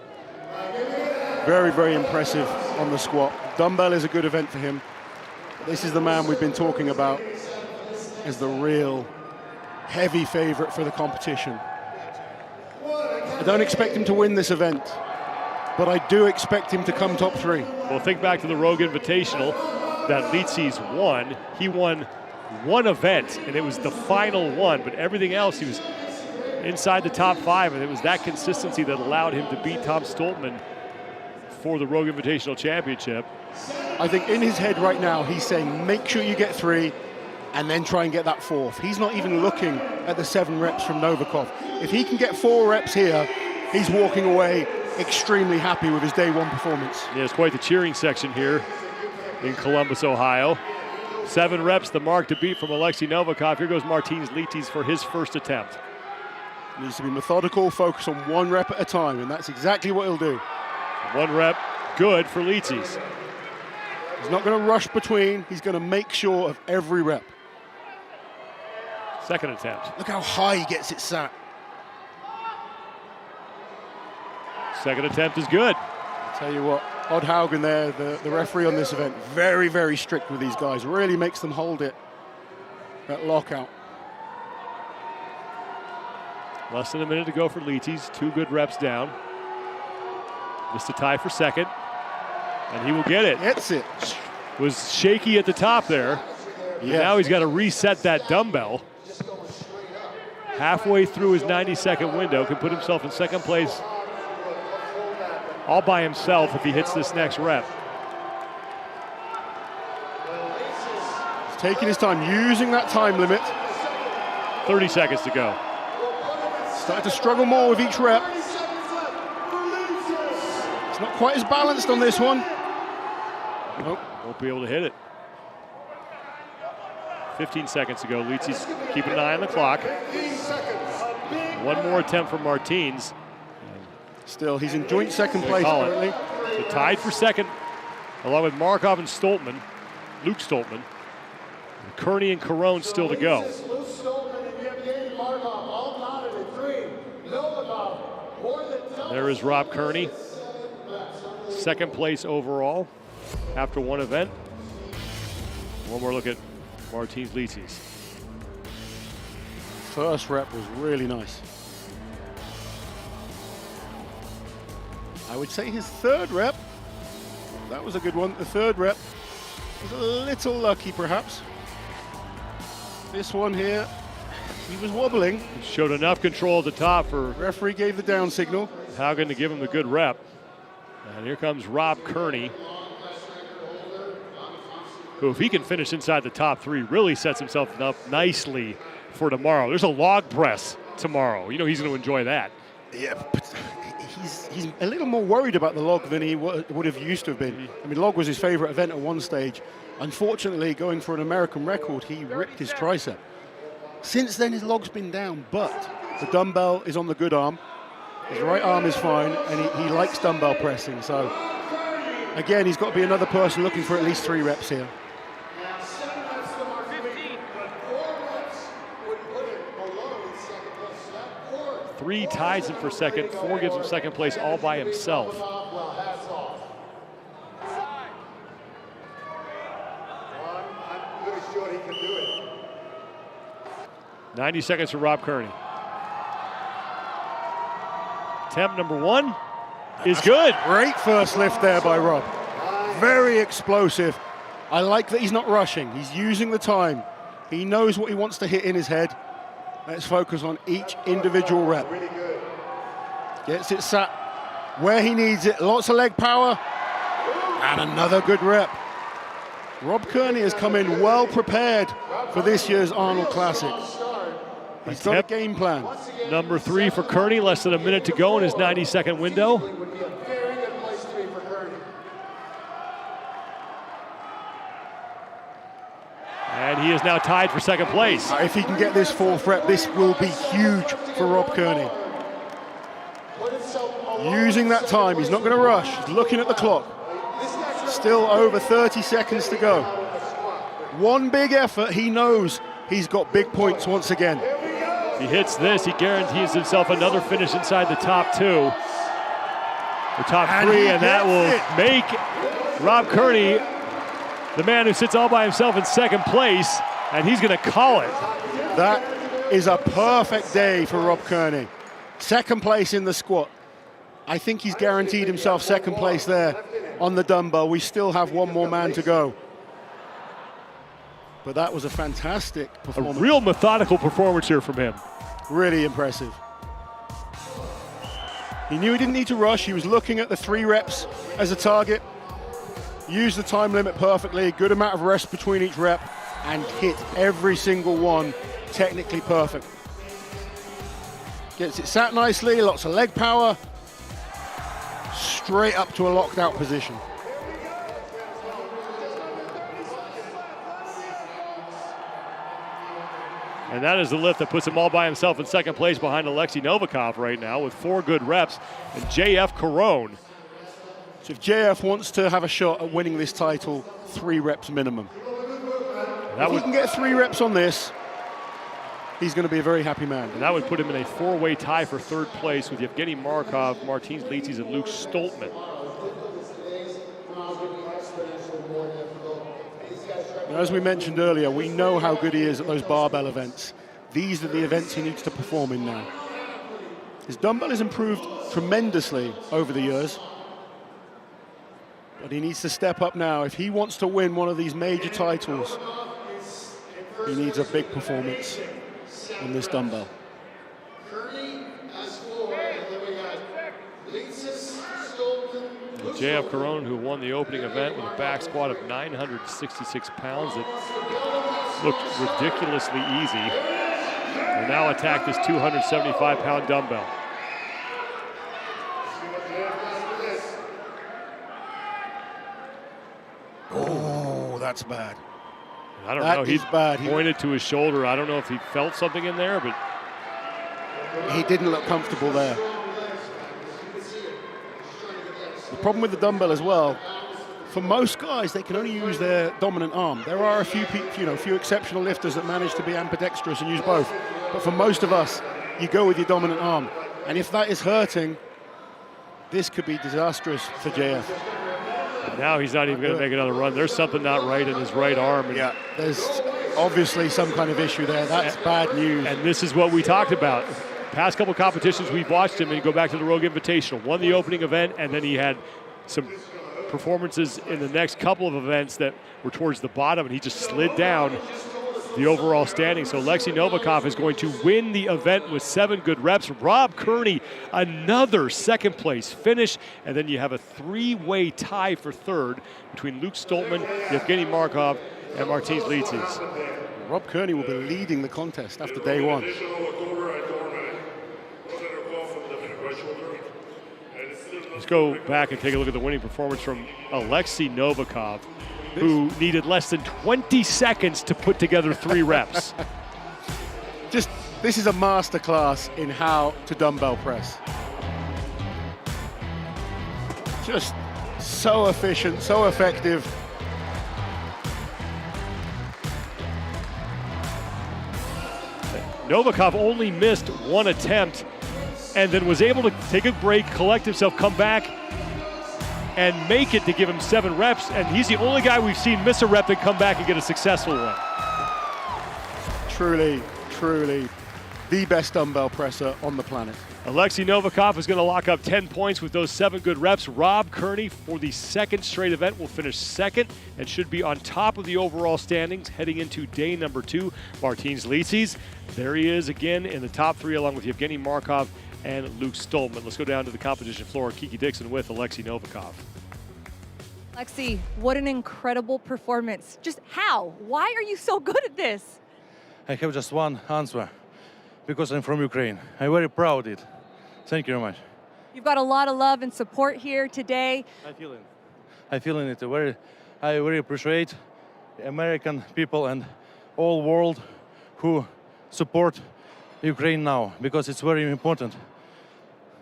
Very, very impressive on the squat. Dumbbell is a good event for him. This is the man we've been talking about as the real heavy favorite for the competition. I don't expect him to win this event, but I do expect him to come top 3. Well, think back to the Rogue Invitational that Licis won. He won 1 event, and it was the final one, but everything else, he was inside the top 5, and it was that consistency that allowed him to beat Tom Stoltman for the Rogue Invitational Championship. I think in his head right now, he's saying, make sure you get 3 and then try and get that 4th. He's not even looking at the 7 reps from Novikov. If he can get 4 reps here, he's walking away extremely happy with his day 1 performance. Yeah, it's quite the cheering section here in Columbus, Ohio. 7 reps, the mark to beat from Oleksii Novikov. Here goes Martins Licis for his first attempt. Needs to be methodical, focus on 1 rep at a time, and that's exactly what he'll do. 1 rep, good for Licis. He's not going to rush between, he's going to make sure of every rep. 2nd attempt. Look how high he gets it sat. 2nd attempt is good. I'll tell you what, Odd Haugen there, the referee on this event, very, very strict with these guys. Really makes them hold it, that lockout. Less than a minute to go for Licis. 2 good reps down. Missed a tie for 2nd, and he will get it. Gets it. Was shaky at the top there. Yeah. Now he's got to reset that dumbbell. Halfway through his 90-second window, can put himself in 2nd place all by himself if he hits this next rep. He's taking his time, using that time limit. 30 seconds to go. Starting to struggle more with each rep. It's not quite as balanced on this one. Nope. Won't be able to hit it. 15 seconds to go. Licis keeping an eye on the clock. One more attempt from Martins. Still, he's in joint second place currently. So tied for second, along with Markov and Stoltman, Luke Stoltman. Kearney and Carone still to go. There is Rob Kearney, second place overall after one event. One more look at Martins Licis. First rep was really nice. I would say his third rep, that was a good one. The third rep was a little lucky perhaps. This one here, he was wobbling. He showed enough control at the top for referee gave the down signal. Haugen to give him the good rep. And here comes Rob Kearney, who, if he can finish inside the top three, really sets himself up nicely for tomorrow. There's a log press tomorrow. You know he's going to enjoy that. Yeah, but he's a little more worried about the log than he would have used to have been. I mean, log was his favorite event at one stage. Unfortunately, going for an American record, he ripped his tricep. Since then, his log's been down, but the dumbbell is on the good arm. His right arm is fine, and he likes dumbbell pressing. So, again, he's got to be another person looking for at least 3 reps here. Three ties him for second, 4 gives him second place all by himself. 90 seconds for Rob Kearney. Attempt number 1 is good. Great first lift there by Rob. Very explosive. I like that he's not rushing. He's using the time. He knows what he wants to hit in his head. Let's focus on each individual rep. Gets it sat where he needs it. Lots of leg power. And another good rep. Rob Kearney has come in well prepared for this year's Arnold Classic. He's got a game plan. Number 3 for Kearney, less than a minute to go in his 90-second window. And he is now tied for second place. If he can get this 4th rep, this will be huge for Rob Kearney. Using that time, he's not going to rush. He's looking at the clock. Still over 30 seconds to go. One big effort, he knows he's got big points once again. If he hits this, he guarantees himself another finish inside the top 2. The top 3, and that will make Rob Kearney the man who sits all by himself in second place, and he's going to call it. That is a perfect day for Rob Kearney. Second place in the squat. I think he's guaranteed himself second place there on the dumbbell. We still have one more man to go. But that was a fantastic performance. A real methodical performance here from him. Really impressive. He knew he didn't need to rush. He was looking at the 3 reps as a target. Used the time limit perfectly. Good amount of rest between each rep. And hit every single one technically perfect. Gets it sat nicely. Lots of leg power. Straight up to a locked out position. And that is the lift that puts him all by himself in second place behind Oleksii Novikov right now with 4 good reps. And JF Carone. So if JF wants to have a shot at winning this title, 3 reps minimum. If he can get 3 reps on this, he's going to be a very happy man. And that would put him in a 4-way tie for 3rd place with Yevgeny Markov, Martins Licis, and Luke Stoltman. As we mentioned earlier, we know how good he is at those barbell events. These are the events he needs to perform in now. His dumbbell has improved tremendously over the years, but he needs to step up now. If he wants to win one of these major titles, he needs a big performance on this dumbbell. JF Carone, who won the opening event with a back squat of 966 pounds, that looked ridiculously easy. will now attack this 275-pound dumbbell. Oh, that's bad. I don't That know. is bad. He pointed to his shoulder. I don't know if he felt something in there, but he didn't look comfortable there. The problem with the dumbbell as well, for most guys, they can only use their dominant arm. There are a few exceptional lifters that manage to be ambidextrous and use both. But for most of us, you go with your dominant arm. And if that is hurting, this could be disastrous for JF. now he's not even going to make another run. There's something not right in his right arm. And yeah, there's obviously some kind of issue there. That's bad news. And this is what we talked about. Past couple competitions, we've watched him, and you go back to the Rogue Invitational. Won the opening event, and then he had some performances in the next couple of events that were towards the bottom, and he just slid down the overall standing. So Oleksii Novikov is going to win the event with 7 good reps. Rob Kearney, another second place finish. And then you have a 3-way tie for third between Luke Stoltman, Yevgeny Markov, and Martins Licis. Rob Kearney will be leading the contest after day one. Let's go back and take a look at the winning performance from Oleksii Novikov, who needed less than 20 seconds to put together 3 reps. This is a masterclass in how to dumbbell press. Just so efficient, so effective. Novikov only missed 1 attempt and then was able to take a break, collect himself, come back, and make it to give him 7 reps. And he's the only guy we've seen miss a rep and come back and get a successful one. Truly, truly the best dumbbell presser on the planet. Oleksii Novikov is going to lock up 10 points with those 7 good reps. Rob Kearney, for the second straight event, will finish second and should be on top of the overall standings heading into day number 2. Martins Licis, there he is again in the top 3 along with Yevgeny Markov and Luke Stoltman. Let's go down to the competition floor. Kiki Dixon with Oleksii Novikov. Oleksii, what an incredible performance. Just how? Why are you so good at this? I have just one answer, because I'm from Ukraine. I'm very proud of it. Thank you very much. You've got a lot of love and support here today. I feel it. I very appreciate American people and all world who support Ukraine now, because it's very important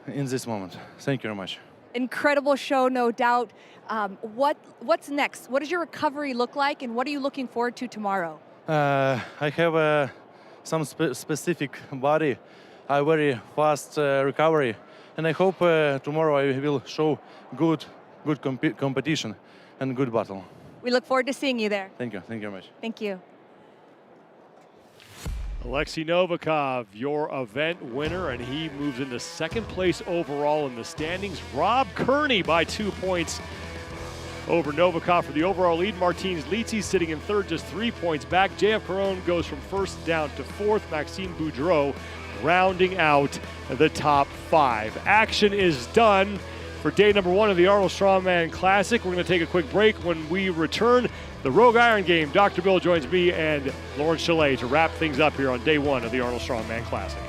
in this moment. Thank you very much. Incredible show, no doubt. What's next? What does your recovery look like, and what are you looking forward to tomorrow? I have some specific body, a very fast recovery, and I hope tomorrow I will show good competition and good battle. We look forward to seeing you there. Thank you very much. Thank you. Oleksii Novikov, your event winner, and he moves into second place overall in the standings. Rob Kearney by 2 points over Novikov for the overall lead. Martins Licis sitting in third, just 3 points back. JF Caron goes from first down to fourth. Maxime Boudreau rounding out the top 5. Action is done for day number 1 of the Arnold Strongman Classic. We're going to take a quick break. When we return, the Rogue Iron Game, Dr. Bill joins me and Lauren Chalet to wrap things up here on day 1 of the Arnold Strongman Classic.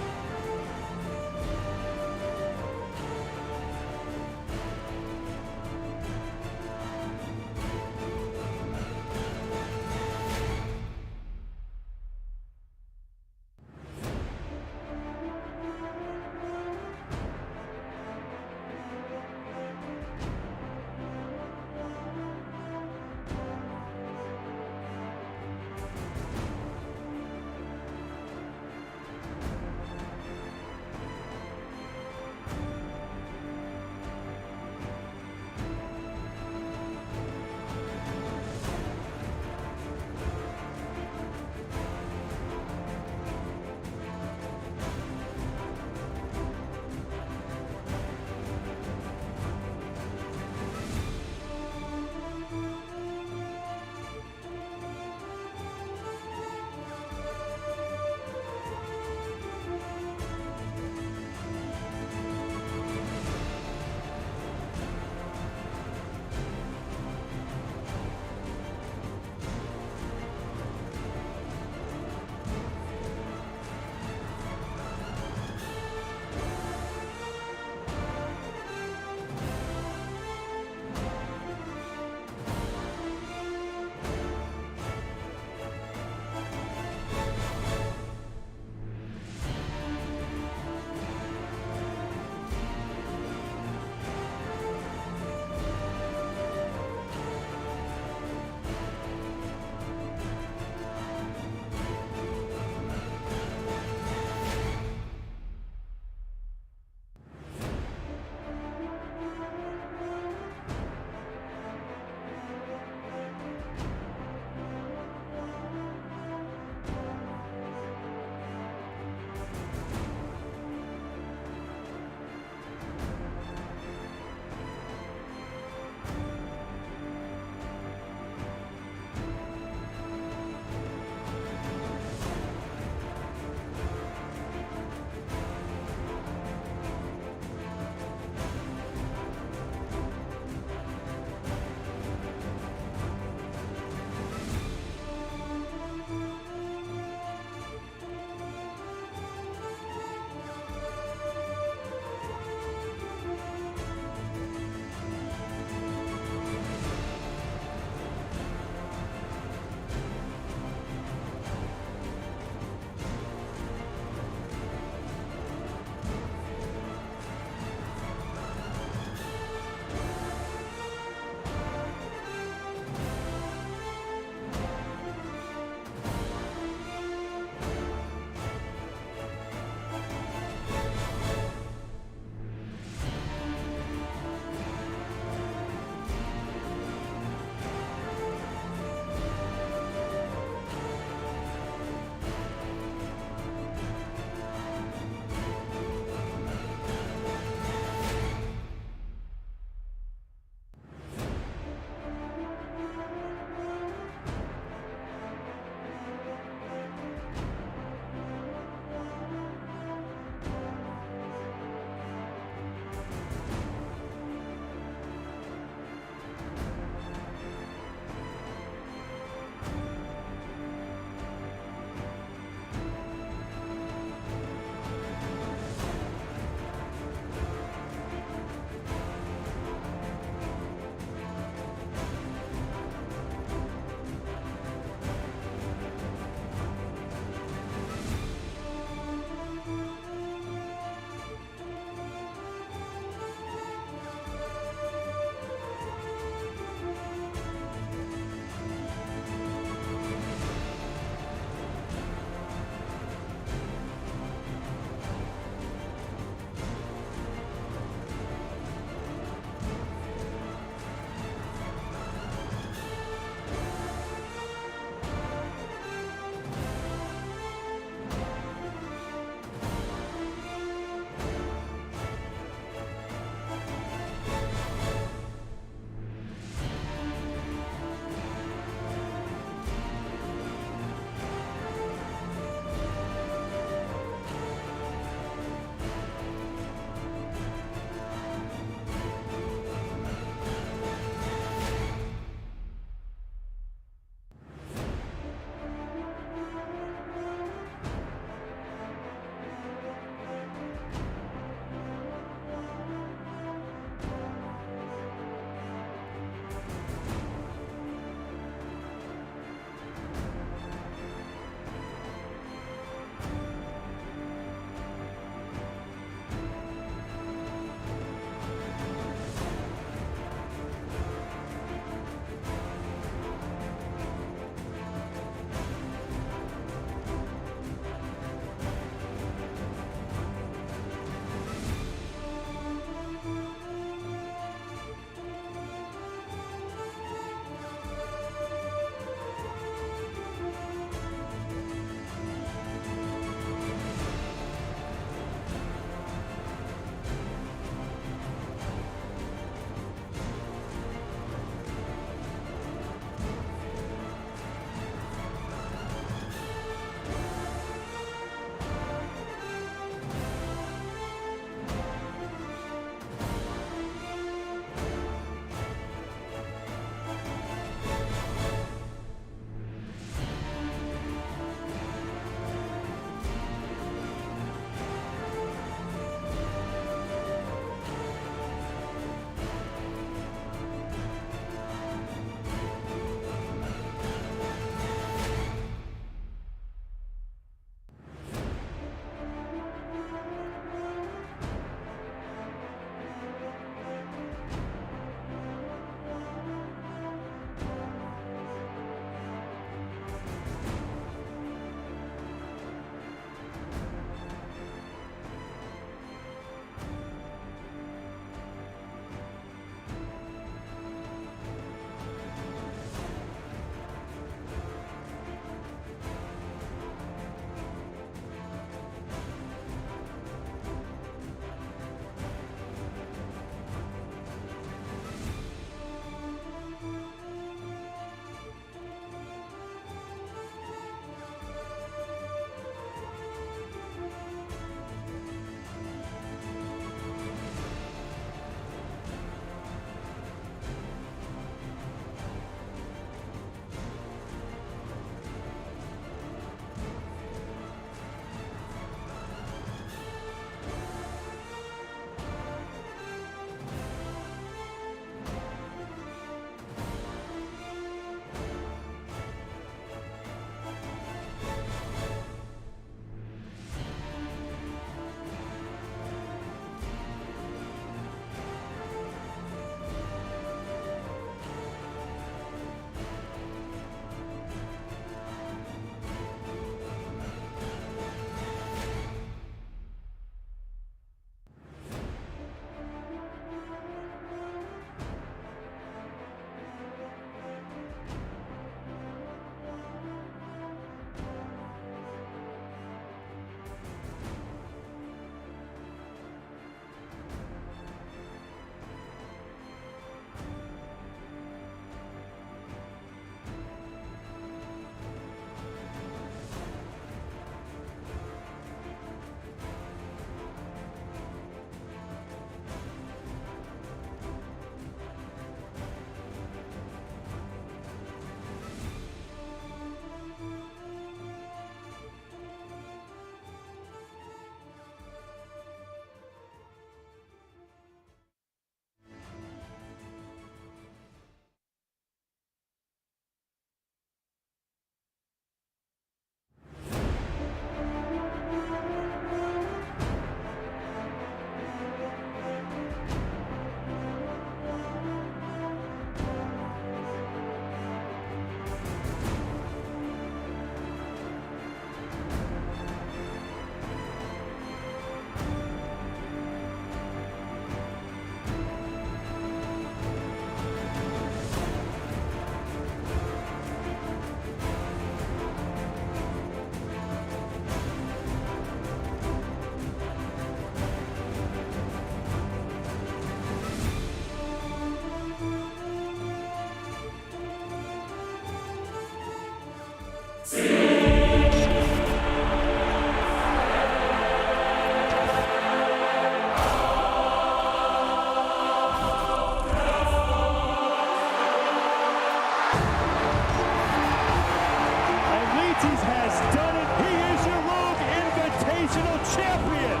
Invitational Champion.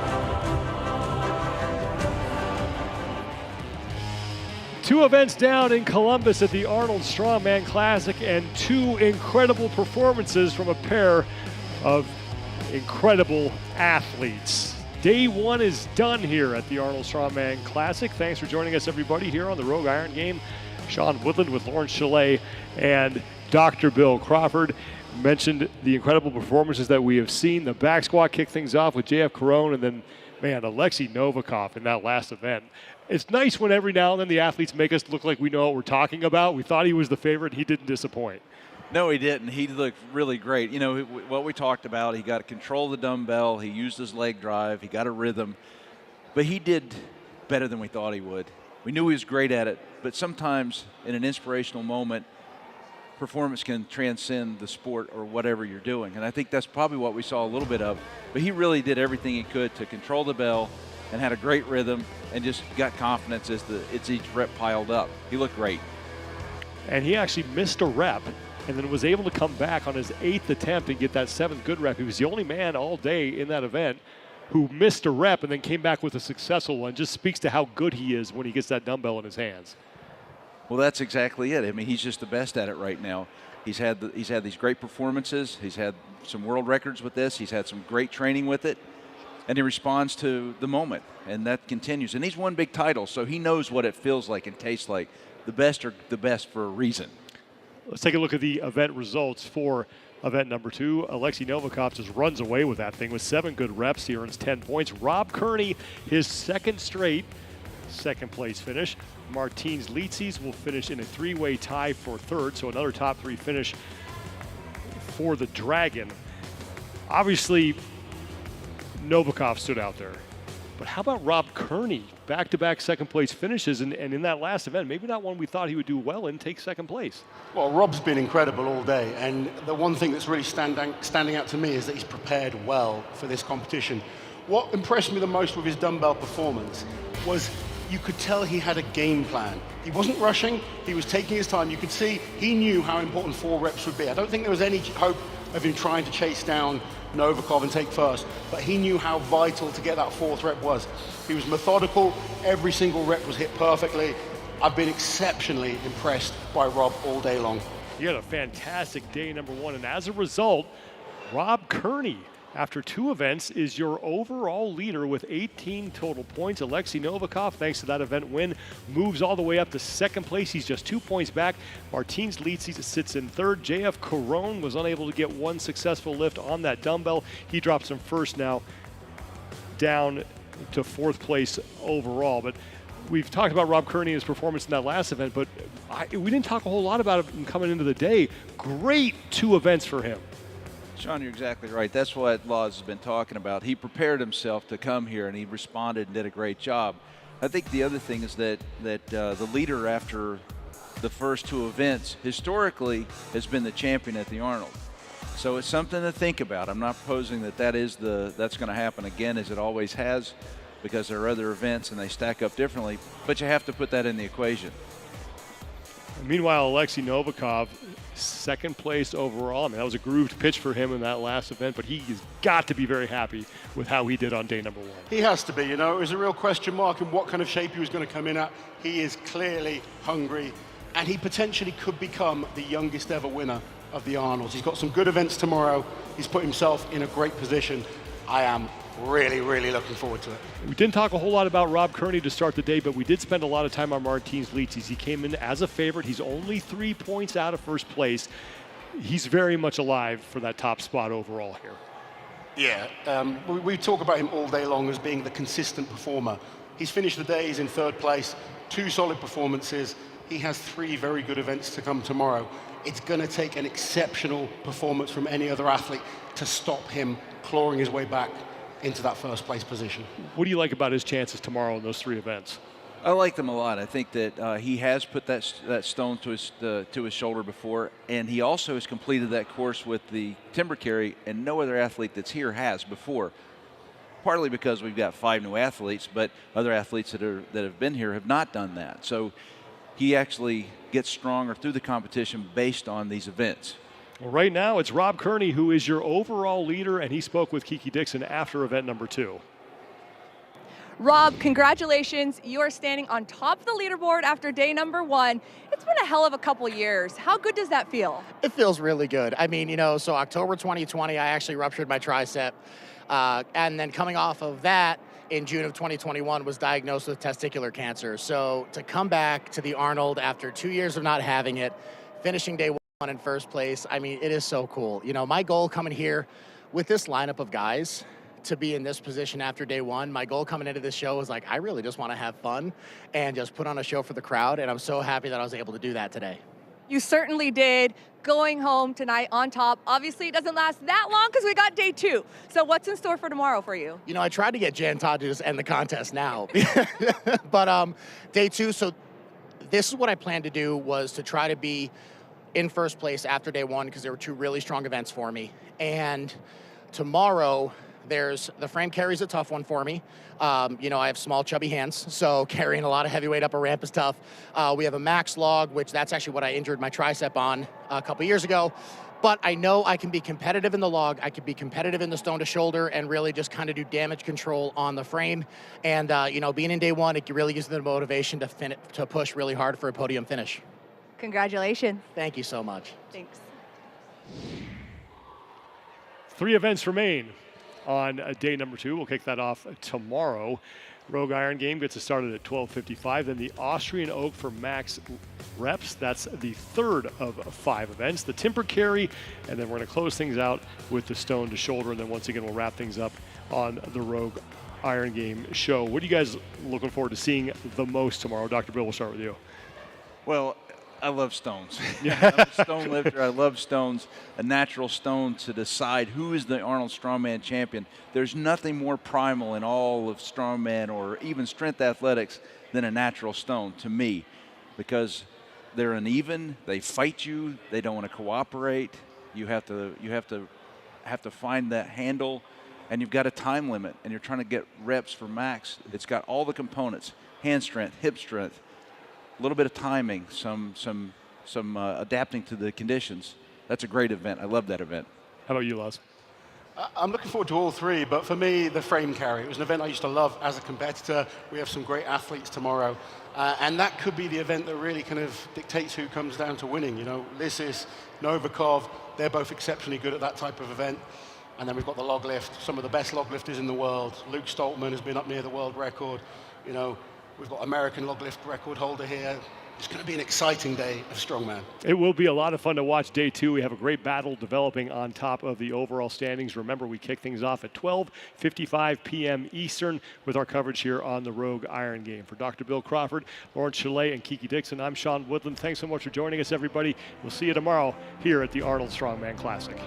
2 events down in Columbus at the Arnold Strongman Classic, and 2 incredible performances from a pair of incredible athletes. Day 1 is done here at the Arnold Strongman Classic. Thanks for joining us, everybody, here on the Rogue Iron Game. Sean Woodland with Lawrence Chalet and Dr. Bill Crawford. Mentioned the incredible performances that we have seen. The back squat kicked things off with JF Caron, and then, man, Oleksii Novikov in that last event. It's nice when every now and then the athletes make us look like we know what we're talking about. We thought he was the favorite. He didn't disappoint. No, he didn't. He looked really great. You know, what we talked about, he got to control the dumbbell. He used his leg drive. He got a rhythm. But he did better than we thought he would. We knew he was great at it, but sometimes in an inspirational moment, performance can transcend the sport or whatever you're doing. And I think that's probably what we saw a little bit of. But he really did everything he could to control the bell and had a great rhythm and just got confidence as each rep piled up. He looked great. And he actually missed a rep and then was able to come back on his 8th attempt and get that 7th good rep. He was the only man all day in that event who missed a rep and then came back with a successful one. Just speaks to how good he is when he gets that dumbbell in his hands. Well, that's exactly it. I mean, he's just the best at it right now. He's had these great performances. He's had some world records with this. He's had some great training with it. And he responds to the moment, and that continues. And he's won big titles, so he knows what it feels like and tastes like. The best are the best for a reason. Let's take a look at the event results for event number 2. Oleksii Novikov just runs away with that thing with 7 good reps. He earns 10 points. Rob Kearney, his 2nd straight 2nd place finish. Martins Licis will finish in a 3-way tie for 3rd, so another top 3 finish for the Dragon. Obviously, Novikov stood out there. But how about Rob Kearney? Back-to-back 2nd place finishes, and in that last event, maybe not one we thought he would do well in, take 2nd place. Well, Rob's been incredible all day, and the one thing that's really standing out to me is that he's prepared well for this competition. What impressed me the most with his dumbbell performance was you could tell he had a game plan. He wasn't rushing, he was taking his time. You could see he knew how important 4 reps would be. I don't think there was any hope of him trying to chase down Novikov and take first, but he knew how vital to get that 4th rep was. He was methodical, every single rep was hit perfectly. I've been exceptionally impressed by Rob all day long. He had a fantastic day number 1, and as a result, Rob Kearney, after 2 events, is your overall leader with 18 total points. Oleksii Novikov, thanks to that event win, moves all the way up to 2nd place. He's just 2 points back. Martins Licis sits in 3rd. JF Caron was unable to get 1 successful lift on that dumbbell. He drops him first now, down to 4th place overall. But we've talked about Rob Kearney and his performance in that last event, but we didn't talk a whole lot about him coming into the day. Great 2 events for him. Sean, you're exactly right. That's what Laws has been talking about. He prepared himself to come here, and he responded and did a great job. I think the other thing is that the leader after the first 2 events historically has been the champion at the Arnold. So it's something to think about. I'm not proposing that that's going to happen again as it always has, because there are other events and they stack up differently, but you have to put that in the equation. Meanwhile, Oleksii Novikov, 2nd place overall. I mean, that was a grooved pitch for him in that last event, but he has got to be very happy with how he did on day number 1. He has to be, you know. It was a real question mark in what kind of shape he was going to come in at. He is clearly hungry, and he potentially could become the youngest ever winner of the Arnolds. He's got some good events tomorrow. He's put himself in a great position. I am really, really looking forward to it. We didn't talk a whole lot about Rob Kearney to start the day, but we did spend a lot of time on Martins Licis. He came in as a favorite. He's only 3 points out of 1st place. He's very much alive for that top spot overall here. Yeah, we talk about him all day long as being the consistent performer. He's finished the day, he's in 3rd place, 2 solid performances. He has 3 very good events to come tomorrow. It's going to take an exceptional performance from any other athlete to stop him clawing his way back into that 1st place position. What do you like about his chances tomorrow in those 3 events? I like them a lot. I think that he has put that stone to his shoulder before, and he also has completed that course with the timber carry, and no other athlete that's here has before. Partly because we've got 5 new athletes, but other athletes that have been here have not done that. So he actually gets stronger through the competition based on these events. Well, right now, it's Rob Kearney who is your overall leader, and he spoke with Kiki Dixon after event number 2. Rob, congratulations. You are standing on top of the leaderboard after day number 1. It's been a hell of a couple years. How good does that feel? It feels really good. I mean, so October 2020, I actually ruptured my tricep. And then coming off of that, in June of 2021, was diagnosed with testicular cancer. So to come back to the Arnold after 2 years of not having it, finishing day 1 in first place, I mean, it is so cool. My goal coming here with this lineup of guys to be in this position after day 1, my goal coming into this show was like, I really just want to have fun and just put on a show for the crowd. And I'm so happy that I was able to do that today. You certainly did. Going home tonight on top. Obviously, it doesn't last that long because we got day 2. So what's in store for tomorrow for you? I tried to get Jan Todd to just end the contest now. But day 2, so this is what I planned to do, was to try to be in first place after day 1 because there were 2 really strong events for me. And tomorrow, the frame carry's a tough one for me. I have small, chubby hands, so carrying a lot of heavy weight up a ramp is tough. We have a max log, which that's actually what I injured my tricep on a couple years ago. But I know I can be competitive in the log, I can be competitive in the stone to shoulder, and really just kind of do damage control on the frame. And, being in day 1, it really gives me the motivation to push really hard for a podium finish. Congratulations. Thank you so much. Thanks. 3 events remain on day number 2. We'll kick that off tomorrow. Rogue Iron Game gets it started at 12:55. Then the Austrian Oak for max reps. That's the 3rd of 5 events. The Timber Carry, and then we're going to close things out with the Stone to Shoulder. And then once again, we'll wrap things up on the Rogue Iron Game show. What are you guys looking forward to seeing the most tomorrow? Dr. Bill, we'll start with you. Well, I love stones. I'm a stone lifter. I love stones. A natural stone to decide who is the Arnold Strongman champion. There's nothing more primal in all of strongman or even strength athletics than a natural stone to me, because they're uneven. They fight you. They don't want to cooperate. You have to find that handle, and you've got a time limit, and you're trying to get reps for max. It's got all the components: hand strength, hip strength, a little bit of timing, some adapting to the conditions. That's a great event. I love that event. How about you, Laz? I'm looking forward to all 3, but for me, the frame carry. It was an event I used to love as a competitor. We have some great athletes tomorrow, and that could be the event that really kind of dictates who comes down to winning. Licis, Novikov, they're both exceptionally good at that type of event. And then we've got the log lift, some of the best log lifters in the world. Luke Stoltman has been up near the world record. We've got American log lift record holder here. It's going to be an exciting day of strongman. It will be a lot of fun to watch day 2. We have a great battle developing on top of the overall standings. Remember, we kick things off at 12:55 p.m. Eastern with our coverage here on the Rogue Iron Game. For Dr. Bill Crawford, Lawrence Chalet, and Kiki Dixon, I'm Sean Woodland. Thanks so much for joining us, everybody. We'll see you tomorrow here at the Arnold Strongman Classic.